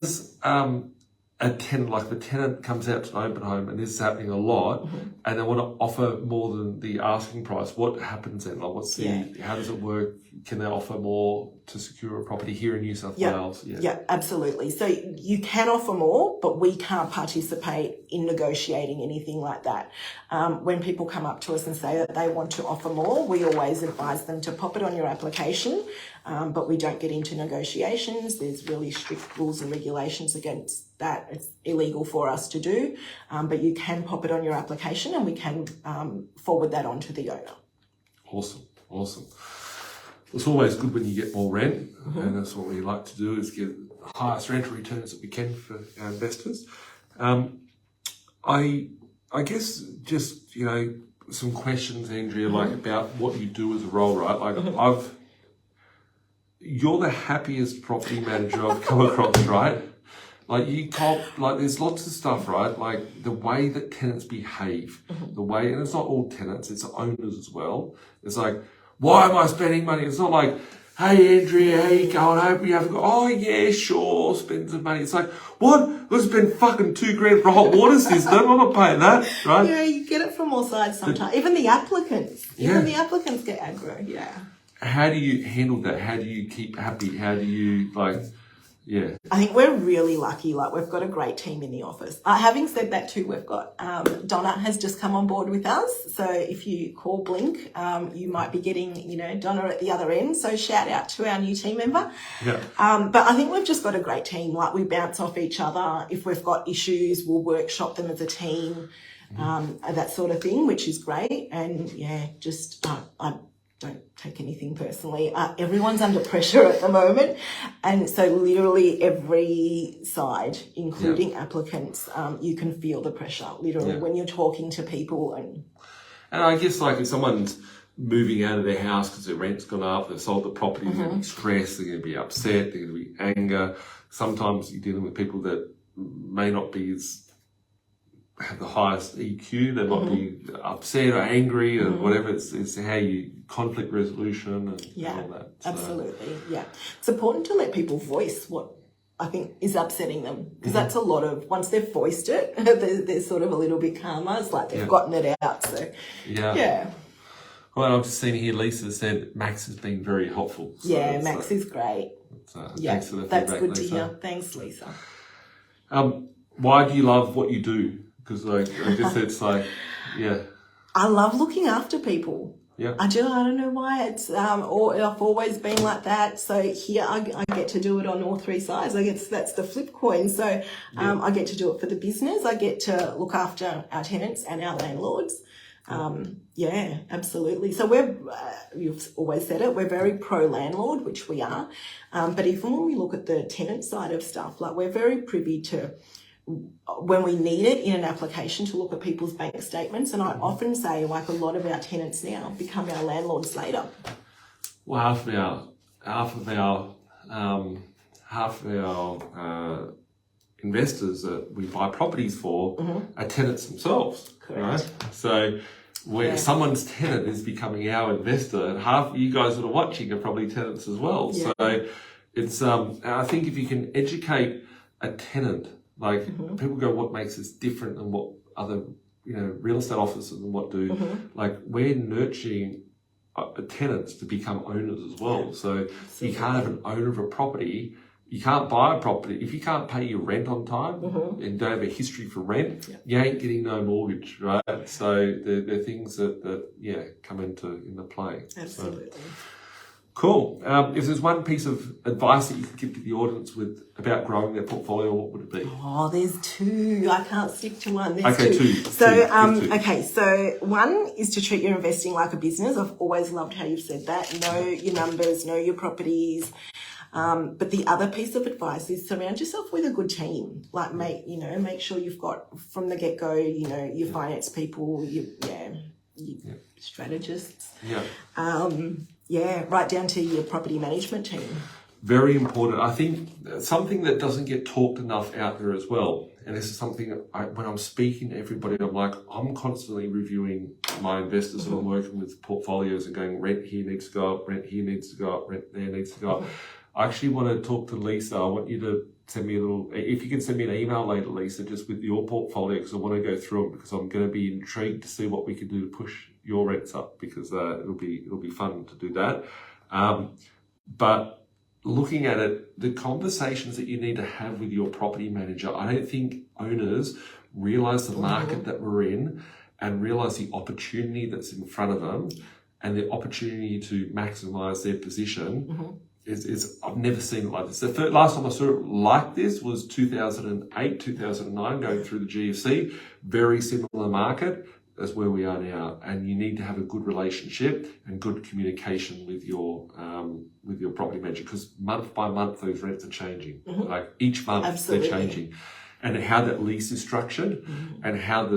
a tenant, like the tenant comes out to an open home, and this is happening a lot, and they want to offer more than the asking price, what happens then? Like, how does it work? Can they offer more to secure a property here in New South Wales? Yeah, absolutely. So you can offer more, but we can't participate in negotiating anything like that. When people come up to us and say that they want to offer more, we always advise them to pop it on your application, but we don't get into negotiations. There's really strict rules and regulations against that. It's illegal for us to do, but you can pop it on your application and we can forward that on to the owner. Awesome. It's always good when you get more rent, and that's what we like to do, is get the highest rental returns that we can for our investors. I guess just, some questions, Andrea, like about what you do as a role, right? Like you're the happiest property manager I've come across, right? Like there's lots of stuff, right? Like the way that tenants behave, the way, and it's not all tenants, it's owners as well. It's like, why am I spending money? It's not like, hey Andrea, how you going? I hope you haven't got, oh yeah, sure, spend some money. It's like, what? We'll spend fucking $2,000 for a hot water system. I'm not paying that, right? Yeah, you get it from all sides sometimes. Even the applicants. Even the applicants get aggro, yeah. How do you handle that? How do you keep happy? How do you I think we're really lucky. Like, we've got a great team in the office. Having said that too, we've got Donna has just come on board with us. So if you call Blink, you might be getting, Donna at the other end. So shout out to our new team member. Yeah. But I think we've just got a great team. Like, we bounce off each other. If we've got issues, we'll workshop them as a team, that sort of thing, which is great. And I don't take anything personally. Everyone's under pressure at the moment. And so literally every side, including applicants, you can feel the pressure literally when you're talking to people. And I guess like if someone's moving out of their house because their rent's gone up, they've sold the property, they're going to be stressed, they're going to be upset, they're going to be anger. Sometimes you're dealing with people that may not be have the highest EQ, they might be upset or angry or whatever. It's how you conflict resolution and all that. So. Absolutely, yeah. It's important to let people voice what I think is upsetting them, because that's a lot of, once they've voiced it, they're sort of a little bit calmer. It's like they've gotten it out. So yeah. Well, I've just seen here Lisa said Max has been very helpful. So Max is great. Thanks for the feedback, that's good Lisa. to hear. Thanks, Lisa. Why do you love what you do? Because I guess it's like, I love looking after people. Yeah. I do. I don't know why. It's I've always been like that. So here I get to do it on all 3 sides. I guess that's the flip coin. So I get to do it for the business. I get to look after our tenants and our landlords. Yeah, absolutely. So you've always said it, we're very pro landlord, which we are. But even when we look at the tenant side of stuff, like, we're very privy to, when we need it in an application, to look at people's bank statements. And I often say, like, a lot of our tenants now become our landlords later. Well, half of our investors that we buy properties for are tenants themselves. Correct. Right? So where someone's tenant is becoming our investor, and half you guys that are watching are probably tenants as well. Yeah. So it's I think if you can educate a tenant, like, people go, what makes us different than what other real estate offices and what do, like, we're nurturing tenants to become owners as well. So you can't have an owner of a property. You can't buy a property if you can't pay your rent on time and don't have a history for rent. You ain't getting no mortgage, right? So they're things that come into play. Absolutely. So, Cool. If there's one piece of advice that you could give to the audience about growing their portfolio, what would it be? Oh, there's two. I can't stick to one. There's Okay, two. So one is to treat your investing like a business. I've always loved how you've said that. Know your numbers, know your properties. But the other piece of advice is surround yourself with a good team. Like make sure you've got from the get-go, your finance people, your strategists. Right down to your property management team. Very important. I think something that doesn't get talked enough out there as well, and this is something when I'm speaking to everybody, I'm constantly reviewing my investors and I'm working with portfolios and going, rent here needs to go up, rent here needs to go up, rent there needs to go up. I actually want to talk to Lisa. I want you to send me if you can send me an email later, Lisa, just with your portfolio, because I want to go through them, because I'm going to be intrigued to see what we can do to push your rents up, because it'll be fun to do that. But looking at it, the conversations that you need to have with your property manager, I don't think owners realise the market that we're in and realise the opportunity that's in front of them and the opportunity to maximise their position. I've never seen it like this. The last time I saw it like this was 2008, 2009, going through the GFC. Very similar market as where we are now, and you need to have a good relationship and good communication with your property manager, because month by month those rents are changing. Like each month they're changing, and how that lease is structured, and how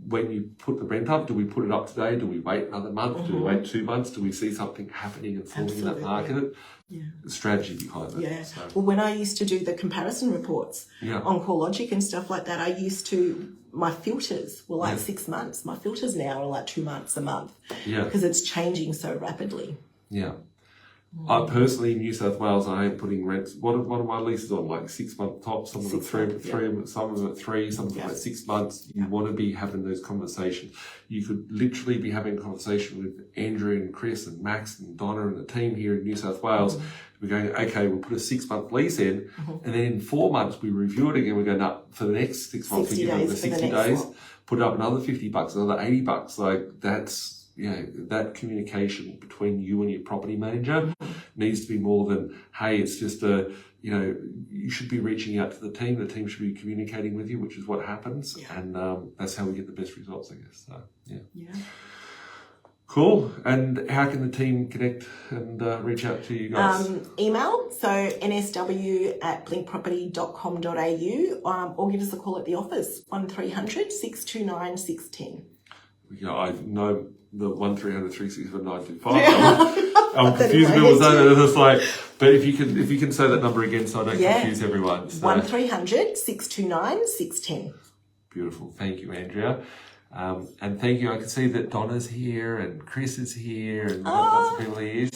when you put the rent up, do we put it up today? Do we wait another month? Do we wait 2 months? Do we see something happening and forming in that market? The strategy behind it. So. Well, when I used to do the comparison reports on CoreLogic and stuff like that, my filters were like 6 months. My filters now are like 2 months, a month. Because it's changing so rapidly. I personally, in New South Wales, I am putting rents. What are my leases on? Like 6 month tops. Some of them three, some of them at 3, some of them at 6 months. You want to be having those conversations. You could literally be having a conversation with Andrea and Chris and Max and Donna and the team here in New South Wales. We're going, okay, we'll put a 6 month lease in, and then in 4 months we review it again. We go, no, for the next 6 months, we give them the 60 days, put up another $50, another $80. Like that's. That communication between you and your property manager needs to be more than, hey, it's just you should be reaching out to the team. The team should be communicating with you, which is what happens. And that's how we get the best results, I guess. So, Cool. And how can the team connect and reach out to you guys? Email, so nsw@blinkproperty.com.au, or give us a call at the office, 1300 629 610. I know the 1300 365 925. I'm confusing people saying that. It's like, but if you can say that number again, so I don't confuse everyone. So. 1300 629 610. Beautiful. Thank you, Andrea. And thank you. I can see that Donna's here and Chris is here and lots of people here.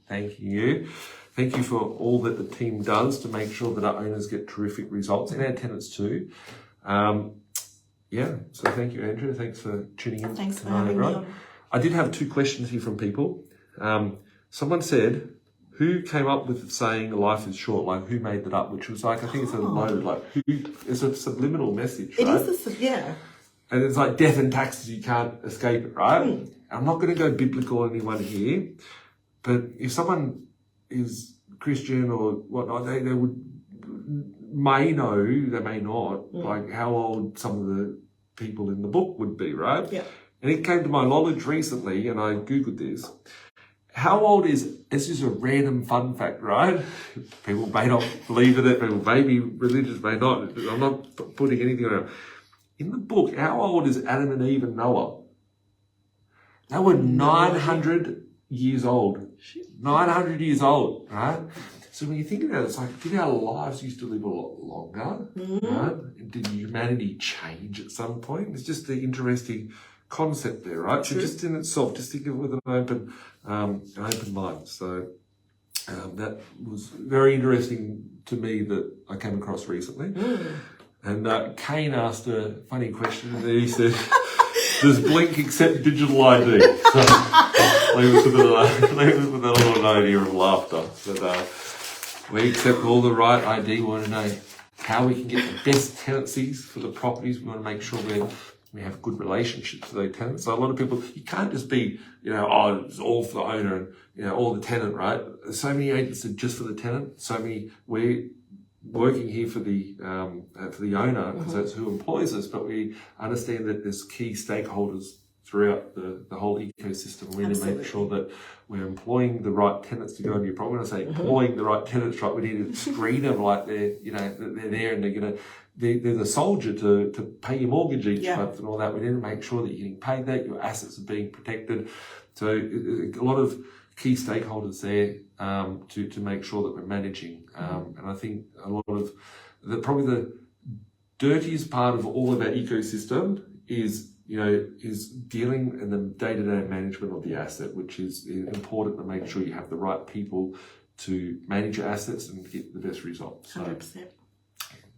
Thank you. Thank you for all that the team does to make sure that our owners get terrific results, and our tenants too. So thank you, Andrea. Thanks for tuning in. Thanks for having me on. I did have 2 questions here from people. Someone said, who came up with the saying life is short? Like, who made that up? Which was like, I think it's a load, like, it's a subliminal message, right? It is, And it's like death and taxes, you can't escape it, right? I'm not going to go biblical on anyone here, but if someone is Christian or whatnot, they may know, they may not, like how old some of the people in the book would be, right? And it came to my knowledge recently, and I Googled this. How old this is a random fun fact, right? People may not believe in it, people may be religious, may not. I'm not putting anything around. In the book, how old is Adam and Eve and Noah? They were 900 years old. 900 years old, right? So when you think about it, it's like, did our lives used to live a lot longer? Right? Did humanity change at some point? It's just the interesting concept there, right? So just in itself, just think of it with an open mind. So that was very interesting to me that I came across recently. And Kane asked a funny question, and he said, does Blink accept digital ID? So leave us with that little note here of laughter. But we accept all the right ID. We want to know how we can get the best tenancies for the properties. We want to make sure we're we have good relationships with those tenants. So a lot of people, you can't just be, oh, it's all for the owner and, all the tenant, right? So many agents are just for the tenant. So many, we're working here for the owner because that's who employs us, but we understand that there's key stakeholders throughout the whole ecosystem. We need to make sure that we're employing the right tenants to go into your property. When I say employing the right tenants, right, we need to screen them like they're there and they're the soldier to pay your mortgage each month and all that. We need to make sure that you're getting paid, that your assets are being protected. So a lot of key stakeholders there to make sure that we're managing. And I think a lot of probably the dirtiest part of all of our ecosystem is dealing in the day-to-day management of the asset, which is important to make sure you have the right people to manage your assets and get the best results. 100%.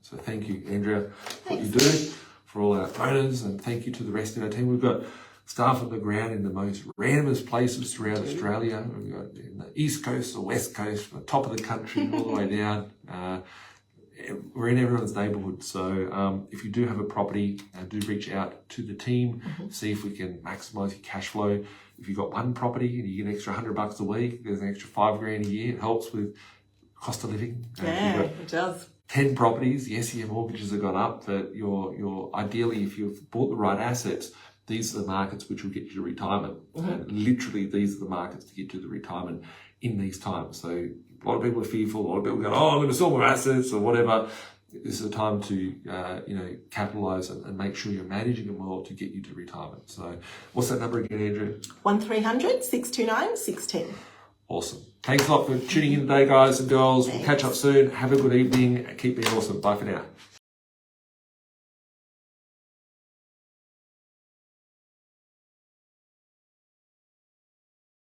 So thank you, Andrea, for what you do for all our owners, and thank you to the rest of our team. We've got staff on the ground in the most randomest places throughout Australia. We've got in the East Coast, the West Coast, from the top of the country all the way down. We're in everyone's neighbourhood. So if you do have a property, do reach out to the team, see if we can maximise your cash flow. If you've got one property and you get an extra $100 a week, there's an extra $5,000 a year. It helps with cost of living. Yeah, it does. 10 properties, yes, your mortgages have gone up, but you're ideally, if you've bought the right assets, these are the markets which will get you to retirement. And literally, these are the markets to get to the retirement in these times. So a lot of people are fearful. A lot of people go, oh, I'm going to sell my assets or whatever. This is a time to, capitalise and make sure you're managing them well to get you to retirement. So what's that number again, Andrew? 1300 629 610. Awesome. Thanks a lot for tuning in today, guys and girls. We'll catch up soon. Have a good evening. Keep being awesome. Bye for now.